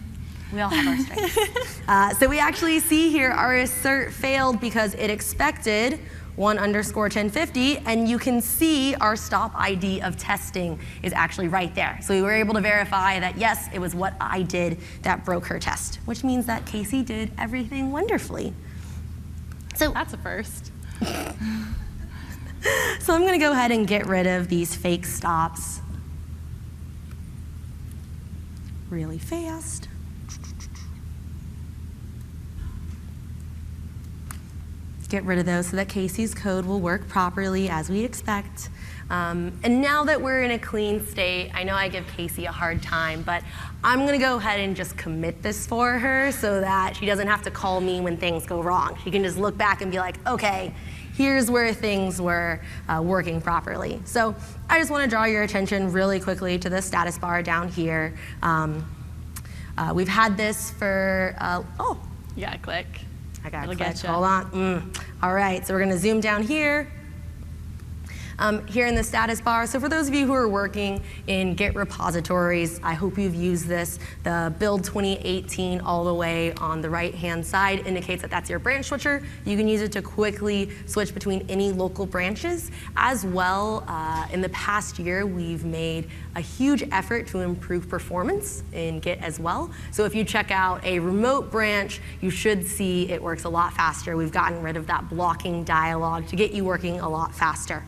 We all have our strengths. So we actually see here our assert failed because it expected 1_1050, and you can see our stop ID of testing is actually right there. So we were able to verify that, yes, it was what I did that broke her test, which means that Casey did everything wonderfully. So that's a first. So I'm going to go ahead and get rid of these fake stops really fast. Get rid of those so that Casey's code will work properly as we expect. And now that we're in a clean state, I know I give Casey a hard time, but I'm going to go ahead and just commit this for her so that she doesn't have to call me when things go wrong. She can just look back and be like, okay, here's where things were working properly. So I just want to draw your attention really quickly to the status bar down here. We've had this for, You gotta click. I got It'll click. get you. Hold on. All right, so we're going to zoom down here. Here in the status bar. So for those of you who are working in Git repositories, I hope you've used this. The build 2018 all the way on the right-hand side indicates that that's your branch switcher. You can use it to quickly switch between any local branches. As well, in the past year, we've made a huge effort to improve performance in Git as well. So if you check out a remote branch, you should see it works a lot faster. We've gotten rid of that blocking dialog to get you working a lot faster.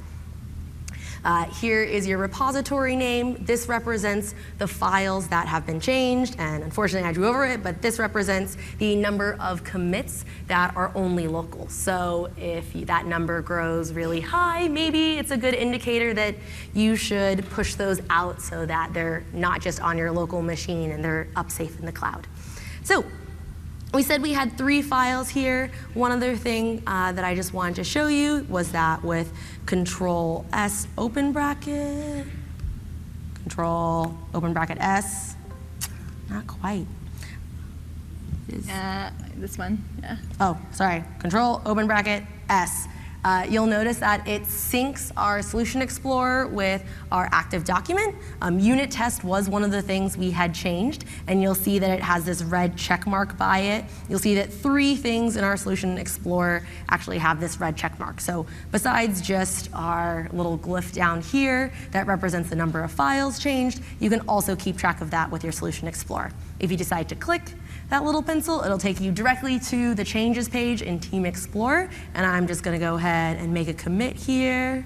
Here is your repository name. This represents the files that have been changed, and unfortunately I drew over it, but this represents the number of commits that are only local. So if that number grows really high, maybe it's a good indicator that you should push those out so that they're not just on your local machine and they're up safe in the cloud. So we said we had 3 files here. One other thing that I just wanted to show you was that with Control S open bracket, Control open bracket S, not quite. This one, yeah. Oh, sorry, Control open bracket S. You'll notice that it syncs our Solution Explorer with our active document. Unit test was one of the things we had changed, and you'll see that it has this red check mark by it. You'll see that 3 things in our Solution Explorer actually have this red check mark. So besides just our little glyph down here that represents the number of files changed, you can also keep track of that with your Solution Explorer. If you decide to click that little pencil, it'll take you directly to the changes page in Team Explorer, and I'm just going to go ahead and make a commit here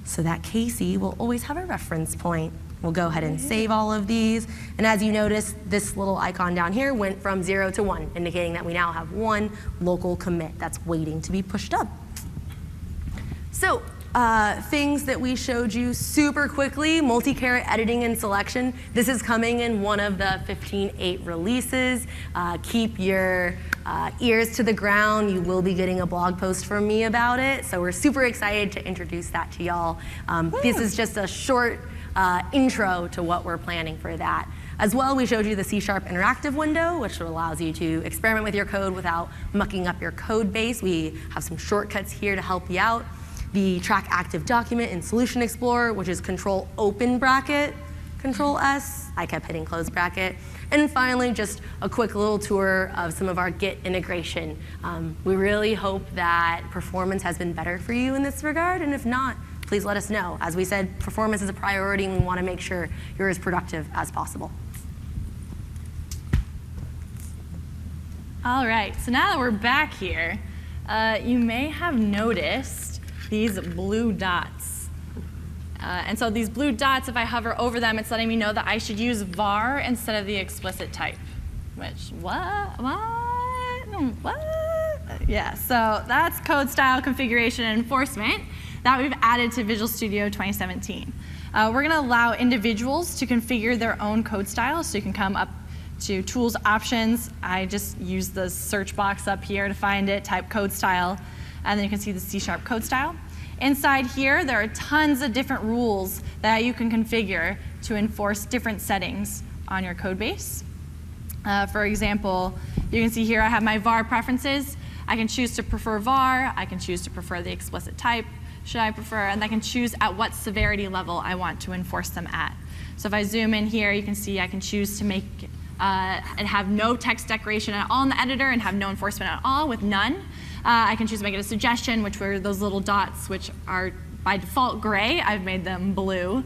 so that Casey will always have a reference point. We'll go ahead and save all of these, and as you notice, this little icon down here went from 0 to 1, indicating that we now have 1 local commit that's waiting to be pushed up. So things that we showed you super quickly, multi-caret editing and selection. This is coming in one of the 15.8 releases. Keep your ears to the ground. You will be getting a blog post from me about it. So we're super excited to introduce that to y'all. This is just a short intro to what we're planning for that. As well, we showed you the C# interactive window, which allows you to experiment with your code without mucking up your code base. We have some shortcuts here to help you out. The track active document in Solution Explorer, which is Control open bracket Control S, I kept hitting close bracket. And finally, just a quick little tour of some of our Git integration. We really hope that performance has been better for you in this regard, and if not, please let us know. As we said, performance is a priority, and we want to make sure you're as productive as possible. All right, so now that we're back here, you may have noticed these blue dots. And so these blue dots, if I hover over them, it's letting me know that I should use VAR instead of the explicit type. Which, what? Yeah, so that's Codestyle Configuration and Enforcement that we've added to Visual Studio 2017. We're going to allow individuals to configure their own code style, so you can come up to Tools Options. I just use the search box up here to find it, type code style, and then you can see the C# code style. Inside here, there are tons of different rules that you can configure to enforce different settings on your code base. For example, you can see here I have my VAR preferences. I can choose to prefer VAR. I can choose to prefer the explicit type, should I prefer, and I can choose at what severity level I want to enforce them at. So if I zoom in here, you can see I can choose to make and have no text decoration at all in the editor and have no enforcement at all with none. I can choose to make it a suggestion, which were those little dots, which are by default gray. I've made them blue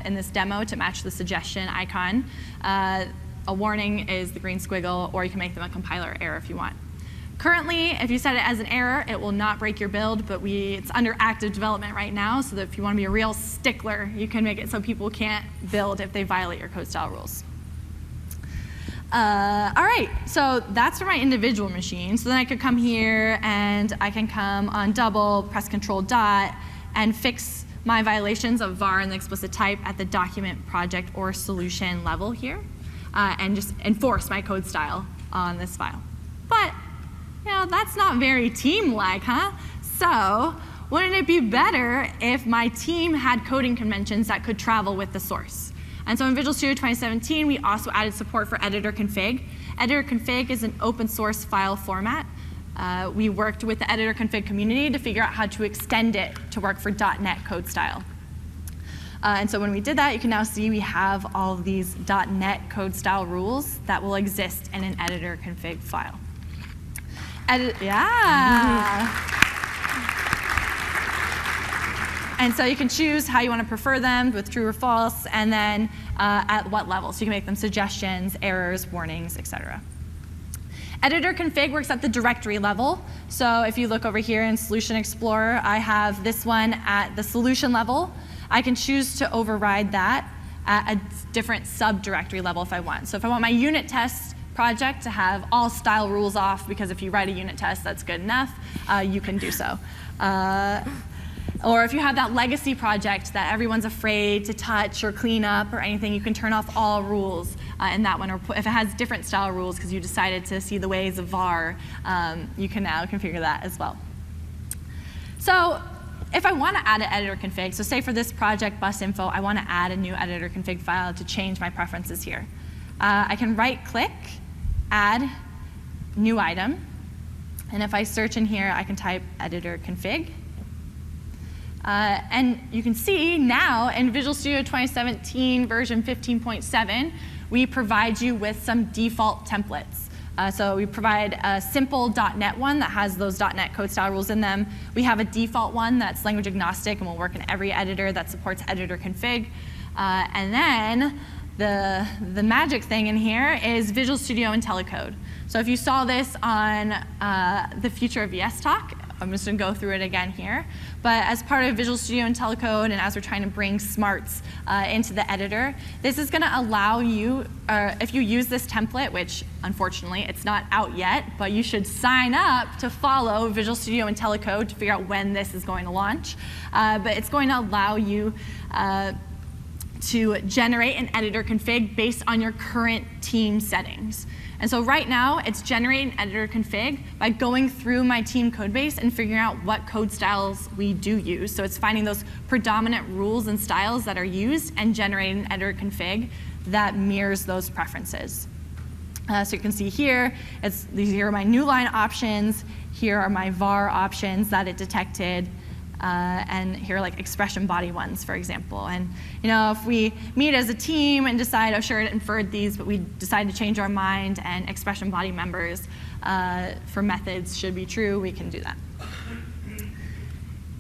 in this demo to match the suggestion icon. A warning is the green squiggle, or you can make them a compiler error if you want. Currently, if you set it as an error, it will not break your build, but it's under active development right now, so that if you want to be a real stickler, you can make it so people can't build if they violate your code style rules. All right, so that's for my individual machine. So then I could come here and I can come on double, press Control dot, and fix my violations of VAR and the explicit type at the document, project, or solution level here, and just enforce my code style on this file. But that's not very team-like, huh? So wouldn't it be better if my team had coding conventions that could travel with the source? And so in Visual Studio 2017, we also added support for editor config. Editor config is an open source file format. We worked with the editor config community to figure out how to extend it to work for .NET code style. And so when we did that, you can now see we have all of these .NET code style rules that will exist in an editor config file. And so you can choose how you want to prefer them with true or false, and then at what level. So you can make them suggestions, errors, warnings, etc. Editor config works at the directory level. So if you look over here in Solution Explorer, I have this one at the solution level. I can choose to override that at a different subdirectory level if I want. So if I want my unit test project to have all style rules off, because if you write a unit test, that's good enough, you can do so. Or if you have that legacy project that everyone's afraid to touch or clean up or anything, you can turn off all rules in that one. Or if it has different style rules because you decided to see the ways of VAR, you can now configure that as well. So if I want to add an editor config, so say for this project, bus info, I want to add a new editor config file to change my preferences here. I can right-click, add new item. And if I search in here, I can type editor config. And you can see now in Visual Studio 2017 version 15.7, we provide you with some default templates. So we provide a simple .NET one that has those .NET code style rules in them. We have a default one that's language agnostic and will work in every editor that supports editor config. And then the magic thing in here is Visual Studio IntelliCode. So if you saw this on the Future of VS talk, I'm just going to go through it again here. But as part of Visual Studio IntelliCode, and as we're trying to bring smarts into the editor, this is going to allow you, if you use this template, which unfortunately it's not out yet, but you should sign up to follow Visual Studio IntelliCode to figure out when this is going to launch. But it's going to allow you to generate an editor config based on your current team settings. And so right now, it's generating an editor config by going through my team code base and figuring out what code styles we do use. So it's finding those predominant rules and styles that are used and generating an editor config that mirrors those preferences. So you can see here, here are my new line options. Here are my VAR options that it detected. And here are like expression body ones, for example. And if we meet as a team and decide, oh, sure, it inferred these, but we decide to change our mind and expression body members for methods should be true, we can do that.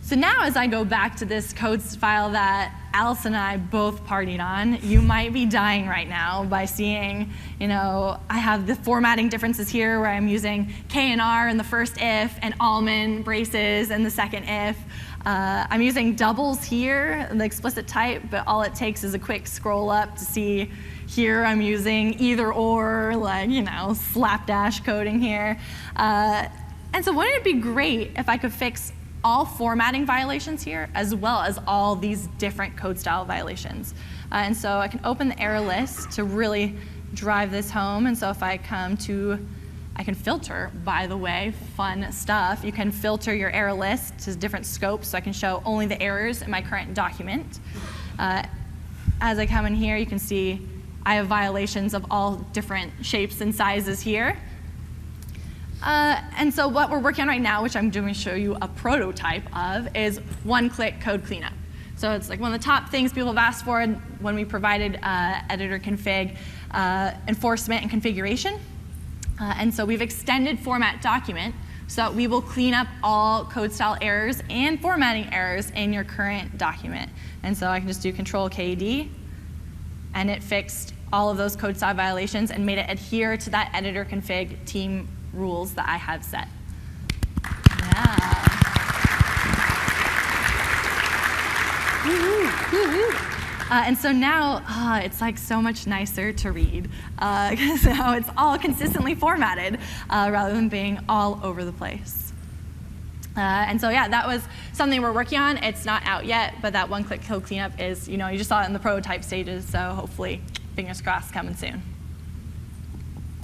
So now as I go back to this code file that Alice and I both partied on, you might be dying right now by seeing, I have the formatting differences here where I'm using K and R in the first if and almond braces in the second if. I'm using doubles here in the explicit type, but all it takes is a quick scroll up to see here I'm using either or, like, slapdash coding here. And so wouldn't it be great if I could fix all formatting violations here, as well as all these different code style violations. And so I can open the error list to really drive this home. And so if I come to, I can filter, by the way, fun stuff. You can filter your error list to different scopes, so I can show only the errors in my current document. As I come in here, you can see I have violations of all different shapes and sizes here. And so what we're working on right now, which I'm going to show you a prototype of, is one-click code cleanup. So it's like one of the top things people have asked for when we provided editor config enforcement and configuration. And so we've extended format document so that we will clean up all code style errors and formatting errors in your current document. And so I can just do Control-KD, and it fixed all of those code style violations and made it adhere to that editor config team rules that I have set. Yeah. And so now it's like so much nicer to read because now it's all consistently formatted rather than being all over the place. And so yeah, that was something we're working on. It's not out yet, but that one-click code cleanup is, you just saw it in the prototype stages, so hopefully, fingers crossed, coming soon.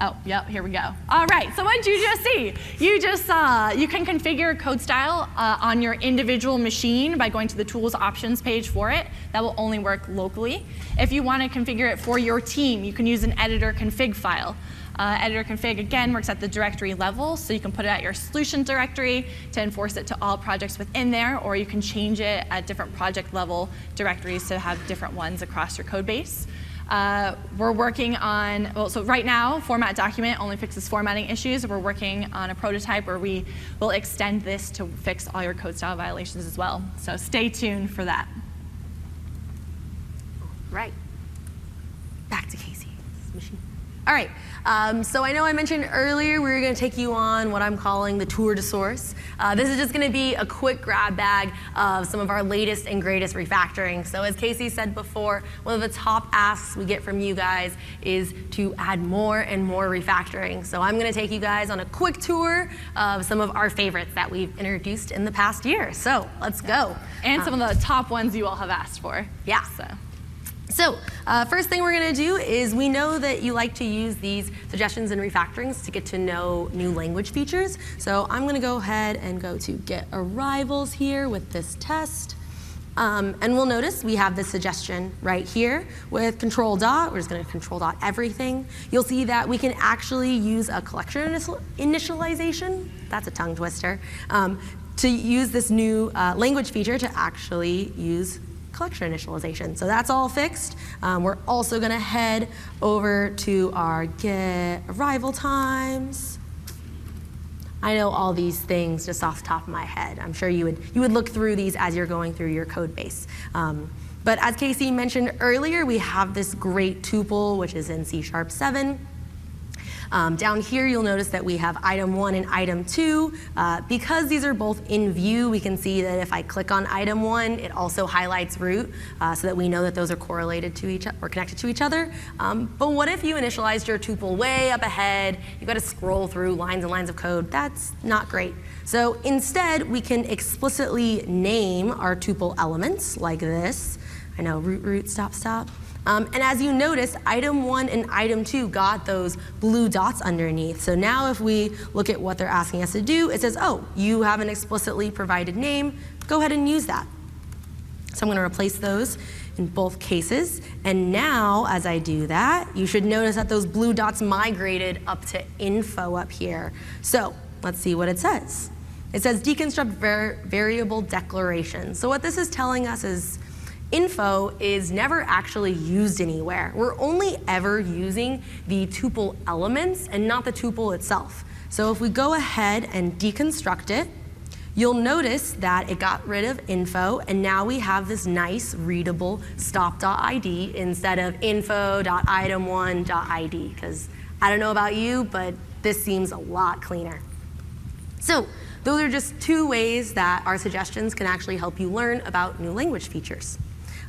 Oh, yep, here we go. All right, so what did you just see? You just saw you can configure code style on your individual machine by going to the Tools Options page for it. That will only work locally. If you want to configure it for your team, you can use an editor config file. Editor config, again, works at the directory level, so you can put it at your solution directory to enforce it to all projects within there, or you can change it at different project level directories to have different ones across your code base. We're working on, so right now, format document only fixes formatting issues. We're working on a prototype where we will extend this to fix all your code style violations as well. So stay tuned for that. Right. Back to Casey's machine. All right. So I know I mentioned earlier we were going to take you on what I'm calling the tour de source. This is just going to be a quick grab bag of some of our latest and greatest refactoring. So as Casey said before, one of the top asks we get from you guys is to add more and more refactoring. So I'm going to take you guys on a quick tour of some of our favorites that we've introduced in the past year. So let's go. And some of the top ones you all have asked for. Yeah. So first thing we're going to do is we know that you like to use these suggestions and refactorings to get to know new language features. So I'm going to go ahead and go to get arrivals here with this test. And we'll notice we have this suggestion right here with control dot. We're just going to control dot everything. You'll see that we can actually use a collection initialization. That's a tongue twister. To use this new language feature to actually use collection initialization. So that's all fixed. We're also going to head over to our get arrival times. I know all these things just off the top of my head. I'm sure you would look through these as you're going through your code base. But as Casey mentioned earlier, we have this great tuple, which is in C#7. Down here, you'll notice that we have item 1 and item 2. Because these are both in view, we can see that if I click on item 1, it also highlights root so that we know that those are correlated to each or connected to each other. But what if you initialized your tuple way up ahead? You've got to scroll through lines and lines of code. That's not great. So instead, we can explicitly name our tuple elements like this. I know, root, root, stop, stop. And as you notice, item 1 and item 2 got those blue dots underneath. So now if we look at what they're asking us to do, it says, oh, you have an explicitly provided name. Go ahead and use that. So I'm going to replace those in both cases. And now, as I do that, you should notice that those blue dots migrated up to info up here. So let's see what it says. It says deconstruct variable declaration. So what this is telling us is info is never actually used anywhere. We're only ever using the tuple elements and not the tuple itself. So if we go ahead and deconstruct it, you'll notice that it got rid of info, and now we have this nice readable stop.id instead of info.item1.id, because I don't know about you, but this seems a lot cleaner. So those are just 2 ways that our suggestions can actually help you learn about new language features.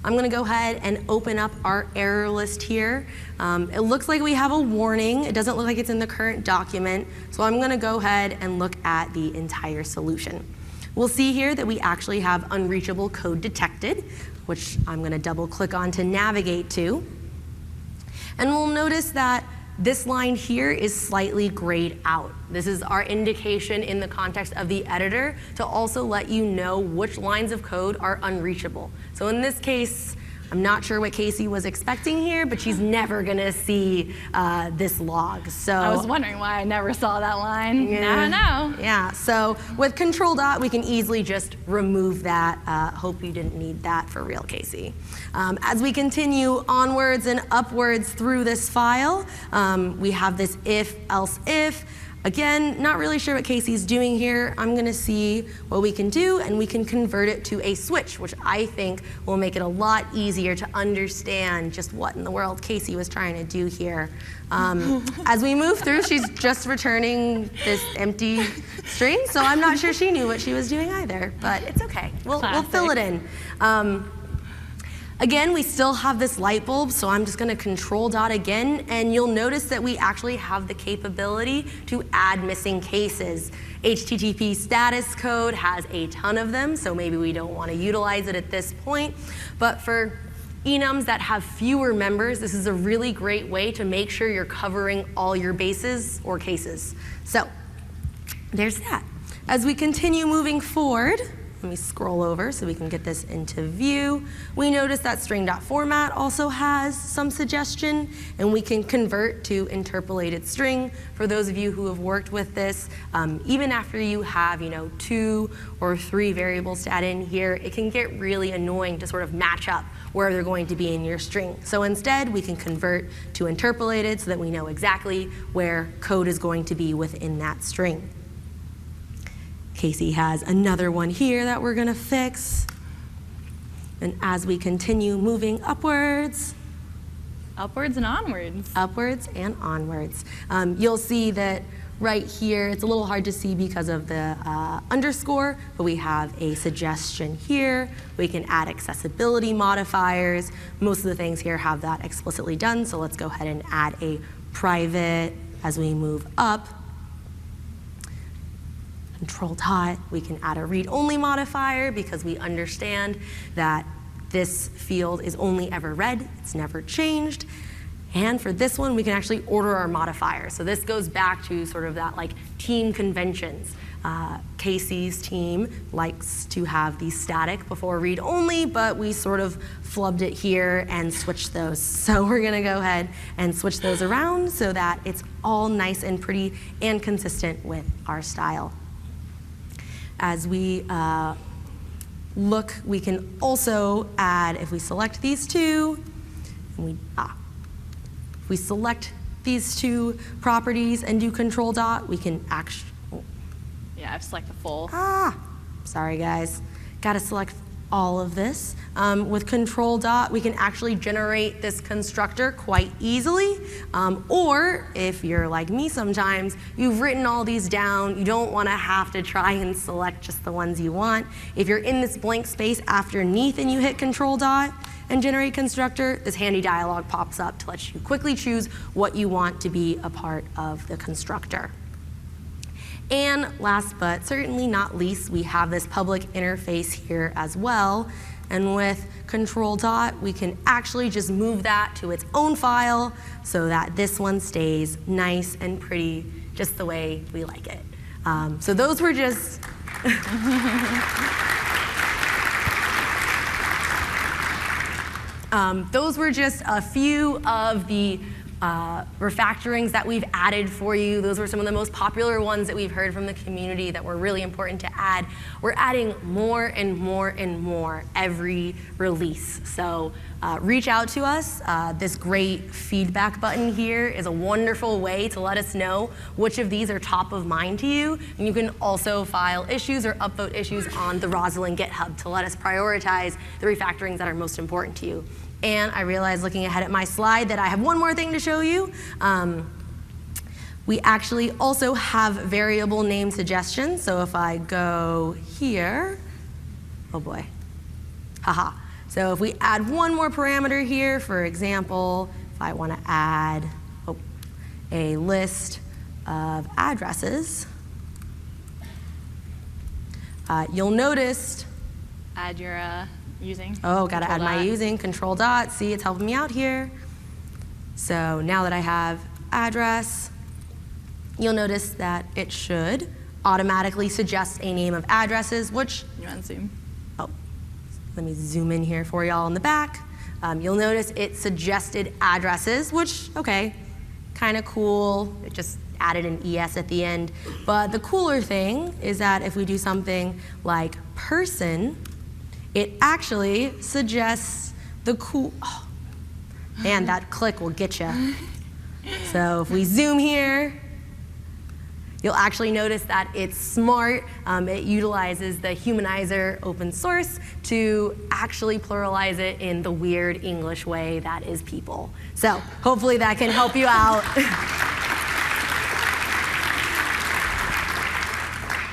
I'm going to go ahead and open up our error list here. It looks like we have a warning. It doesn't look like it's in the current document. So I'm going to go ahead and look at the entire solution. We'll see here that we actually have unreachable code detected, which I'm going to double click on to navigate to. And we'll notice that this line here is slightly grayed out. This is our indication in the context of the editor to also let you know which lines of code are unreachable. So in this case, I'm not sure what Casey was expecting here, but she's never going to see this log. So I was wondering why I never saw that line. Yeah. Now I know. Yeah, so with Control Dot, we can easily just remove that. Hope you didn't need that for real, Casey. As we continue onwards and upwards through this file, we have this if, else, if. Again, not really sure what Casey's doing here. I'm going to see what we can do, and we can convert it to a switch, which I think will make it a lot easier to understand just what in the world Casey was trying to do here. As we move through, she's just returning this empty string, so I'm not sure she knew what she was doing either, but it's okay. We'll fill it in. Again, we still have this light bulb, so I'm just going to Control Dot again, and you'll notice that we actually have the capability to add missing cases. HTTP status code has a ton of them, so maybe we don't want to utilize it at this point. But for enums that have fewer members, this is a really great way to make sure you're covering all your bases or cases. So there's that. As we continue moving forward, let me scroll over so we can get this into view. We notice that string.format also has some suggestion, and we can convert to interpolated string. For those of you who have worked with this, even after you have 2 or 3 variables to add in here, it can get really annoying to sort of match up where they're going to be in your string. So instead, we can convert to interpolated so that we know exactly where code is going to be within that string. Casey has another one here that we're going to fix. And as we continue moving upwards. Upwards and onwards. Upwards and onwards. You'll see that right here, it's a little hard to see because of the underscore, but we have a suggestion here. We can add accessibility modifiers. Most of the things here have that explicitly done, so let's go ahead and add a private as we move up. Control Dot, we can add a read-only modifier because we understand that this field is only ever read, it's never changed. And for this one, we can actually order our modifiers. So this goes back to sort of that team conventions. Casey's team likes to have the static before read-only, but we sort of flubbed it here and switched those. So we're going to go ahead and switch those around so that it's all nice and pretty and consistent with our style. As we look, we can also add, if we select these two, and if we select these 2 properties and do Control Dot, we can actually, Yeah, I've selected the full. Sorry guys, got to select all of this. With Control Dot, we can actually generate this constructor quite easily. Or if you're like me sometimes, you've written all these down, you don't want to have to try and select just the ones you want. If you're in this blank space underneath and you hit Control Dot and generate constructor, this handy dialog pops up to let you quickly choose what you want to be a part of the constructor. And last but certainly not least, we have this public interface here as well. And with Control Dot, we can actually just move that to its own file so that this one stays nice and pretty, just the way we like it. So those were just those were just a few of the refactorings that we've added for you. Those were some of the most popular ones that we've heard from the community that were really important to add. We're adding more and more and more every release. So reach out to us. This great feedback button here is a wonderful way to let us know which of these are top of mind to you. And you can also file issues or upvote issues on the Rosalind GitHub to let us prioritize the refactorings that are most important to you. And I realized looking ahead at my slide that I have one more thing to show you. We actually also have variable name suggestions. So if I go here, oh boy, haha. So if we add one more parameter here, for example, if I want to add a list of addresses, you'll notice. Add your using. Oh, got to add my using, control dot. See, it's helping me out here. So now that I have address, you'll notice that it should automatically suggest a name of addresses, which, you want to zoom? oh, let me zoom in here for y'all in the back. You'll notice it suggested addresses, which, okay, kind of cool. It just added an ES at the end. But the cooler thing is that if we do something like person, it actually suggests the cool, oh, man, that click will get you. So if we zoom here, you'll actually notice that it's smart. It utilizes the humanizer open source to actually pluralize it in the weird English way that is people. So hopefully that can help you out.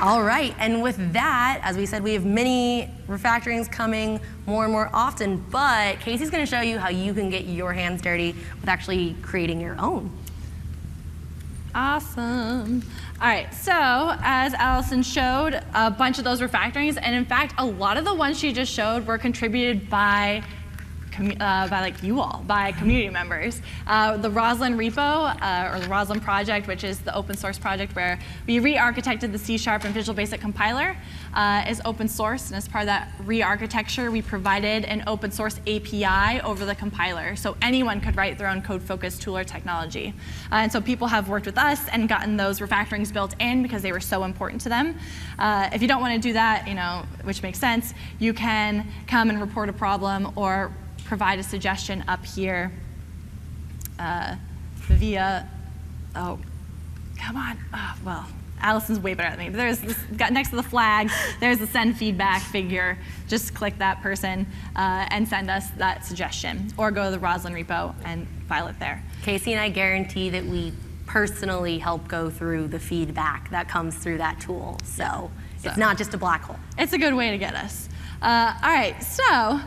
All right, and with that, as we said, we have many refactorings coming more and more often, but Casey's gonna show you how you can get your hands dirty with actually creating your own. Awesome. All right, so as Allison showed, a bunch of those refactorings, and in fact, a lot of the ones she just showed were contributed by like you all, by community members. The Rosalind repo, or the Rosalind project, which is the open source project where we re-architected the C# and Visual Basic compiler, is open source. And as part of that re-architecture, we provided an open source API over the compiler. So anyone could write their own code-focused tool or technology. And so people have worked with us and gotten those refactorings built in because they were so important to them. If you don't want to do that, which makes sense, you can come and report a problem or provide a suggestion up here via, oh, come on. Oh, well, Allison's way better than me. But there's this, next to the flag, there's the send feedback figure. Just click that person and send us that suggestion. Or go to the Rosalind repo and file it there. Casey and I guarantee that we personally help go through the feedback that comes through that tool. So it's not just a black hole. It's a good way to get us. All right, so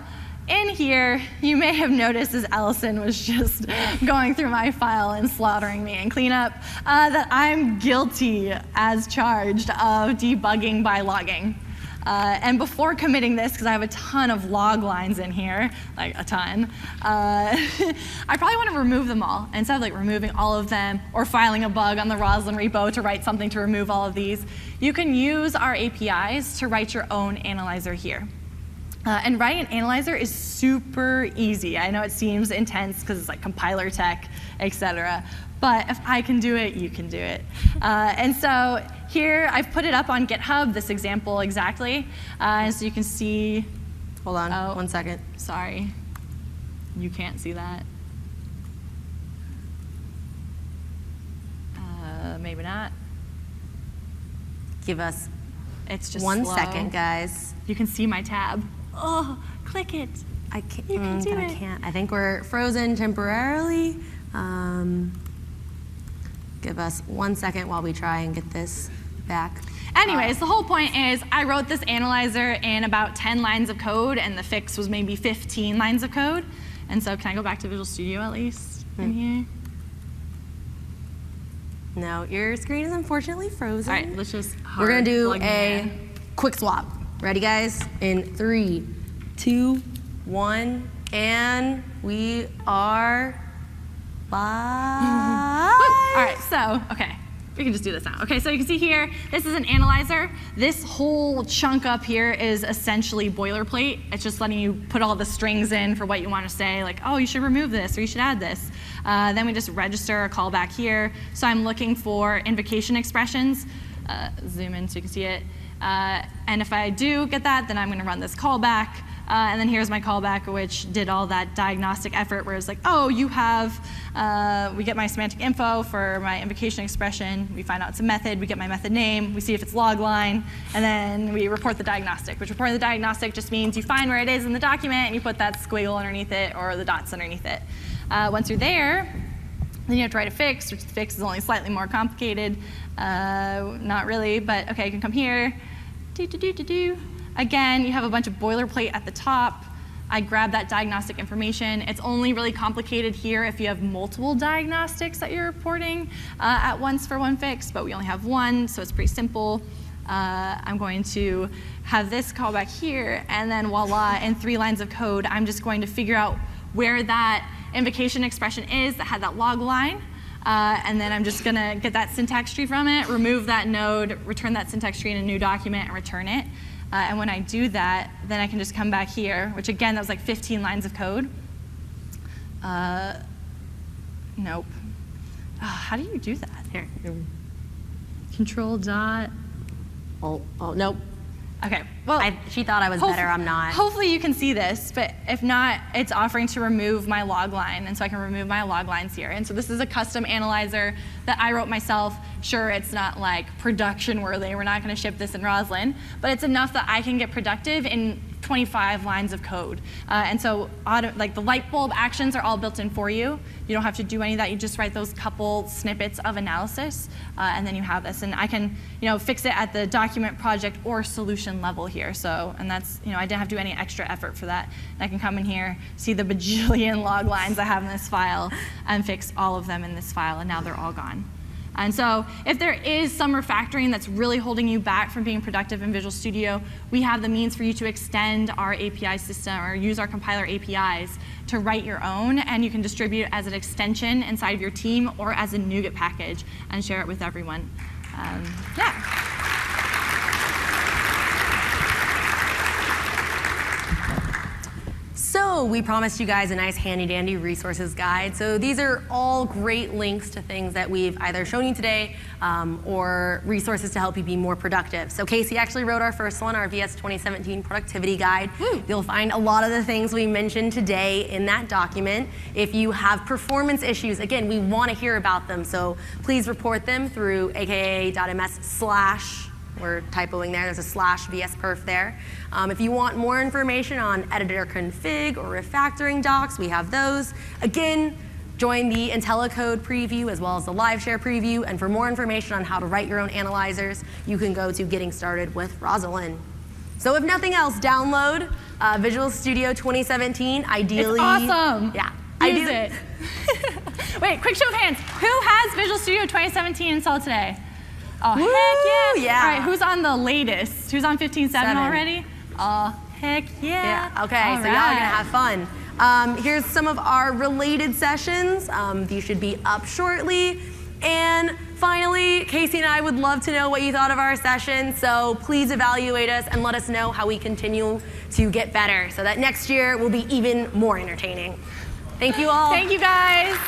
in here, you may have noticed as Allison was just going through my file and slaughtering me in cleanup, that I'm guilty as charged of debugging by logging. And before committing this, because I have a ton of log lines in here, like a ton, I probably want to remove them all. Instead of like removing all of them or filing a bug on the Rosalind repo to write something to remove all of these, you can use our APIs to write your own analyzer here. And writing an analyzer is super easy. I know it seems intense because it's like compiler tech, et cetera. But if I can do it, you can do it. And so here, I've put it up on GitHub, this example exactly. And so you can see. Hold on, 1 second. Sorry, you can't see that. Maybe not. Give us it's just 1 slow. second, guys. You can see my tab. Oh, click it. I can't. You can do it. I can't. I think we're frozen temporarily. Give us 1 second while we try and get this back. Anyways, the whole point is I wrote this analyzer in about 10 lines of code, and the fix was maybe 15 lines of code. And so can I go back to Visual Studio at least in here? No, your screen is unfortunately frozen. All right, let's just We're going to do plug a quick swap. Ready, guys? In 3, 2, 1, and we are live. All right, so, okay. we can just do this now. Okay, so you can see here, this is an analyzer. This whole chunk up here is essentially boilerplate. It's just letting you put all the strings in for what you want to say, like, oh, you should remove this or you should add this. Then we just register a callback here. So I'm looking for invocation expressions. Zoom in so you can see it. And if I do get that, then I'm going to run this callback. And then here's my callback, which did all that diagnostic effort where it's like, oh, you have, we get my semantic info for my invocation expression. We find out it's a method. We get my method name. We see if it's log line. And then we report the diagnostic, which reporting the diagnostic just means you find where it is in the document and you put that squiggle underneath it or the dots underneath it. Once you're there, then you have to write a fix, which the fix is only slightly more complicated. Not really, but OK, you can come here. Again, you have a bunch of boilerplate at the top. I grab that diagnostic information. It's only really complicated here if you have multiple diagnostics that you're reporting at once for one fix, but we only have one, so it's pretty simple. I'm going to have this callback here, and then voila, in 3 lines of code, I'm just going to figure out where that invocation expression is that had that log line. And then I'm just going to get that syntax tree from it, remove that node, return that syntax tree in a new document, and return it. And when I do that, then I can just come back here, which again, that was like 15 lines of code. Nope. Oh, how do you do that? Here. Control dot. Oh, nope. OK, well. She thought I was better, I'm not. Hopefully you can see this, but if not, it's offering to remove my log line, and so I can remove my log lines here. And so this is a custom analyzer that I wrote myself. Sure, it's not like production worthy. We're not going to ship this in Roslyn, but it's enough that I can get productive in 25 lines of code. And so like the light bulb actions are all built in for you. You don't have to do any of that. You just write those couple snippets of analysis, and then you have this. And I can fix it at the document, project, or solution level here. So, and that's, I didn't have to do any extra effort for that. And I can come in here, see the bajillion log lines I have in this file, and fix all of them in this file, and now they're all gone. And so if there is some refactoring that's really holding you back from being productive in Visual Studio, we have the means for you to extend our API system or use our compiler APIs to write your own, and you can distribute it as an extension inside of your team or as a NuGet package and share it with everyone. Yeah. So we promised you guys a nice handy-dandy resources guide. So these are all great links to things that we've either shown you today or resources to help you be more productive. So Casey actually wrote our first one, our VS 2017 Productivity Guide. You'll find a lot of the things we mentioned today in that document. If you have performance issues, again, we want to hear about them. So please report them through aka.ms/ we're typoing there. There's a /VSPerf there. If you want more information on editor config or refactoring docs, we have those. Again, join the IntelliCode preview as well as the live share preview. And for more information on how to write your own analyzers, you can go to Getting Started with Rosalind. So if nothing else, download Visual Studio 2017. Ideally, it's awesome. Yeah. Use it. Wait, quick show of hands. Who has Visual Studio 2017 installed today? Oh, woo, heck yeah. Yeah. All right, who's on the latest? Who's on 15.7 already? Oh, heck yeah. Yeah, okay, so y'all are gonna have fun. Here's some of our related sessions. These should be up shortly. And finally, Casey and I would love to know what you thought of our session, so please evaluate us and let us know how we continue to get better so that next year will be even more entertaining. Thank you all. Thank you, guys.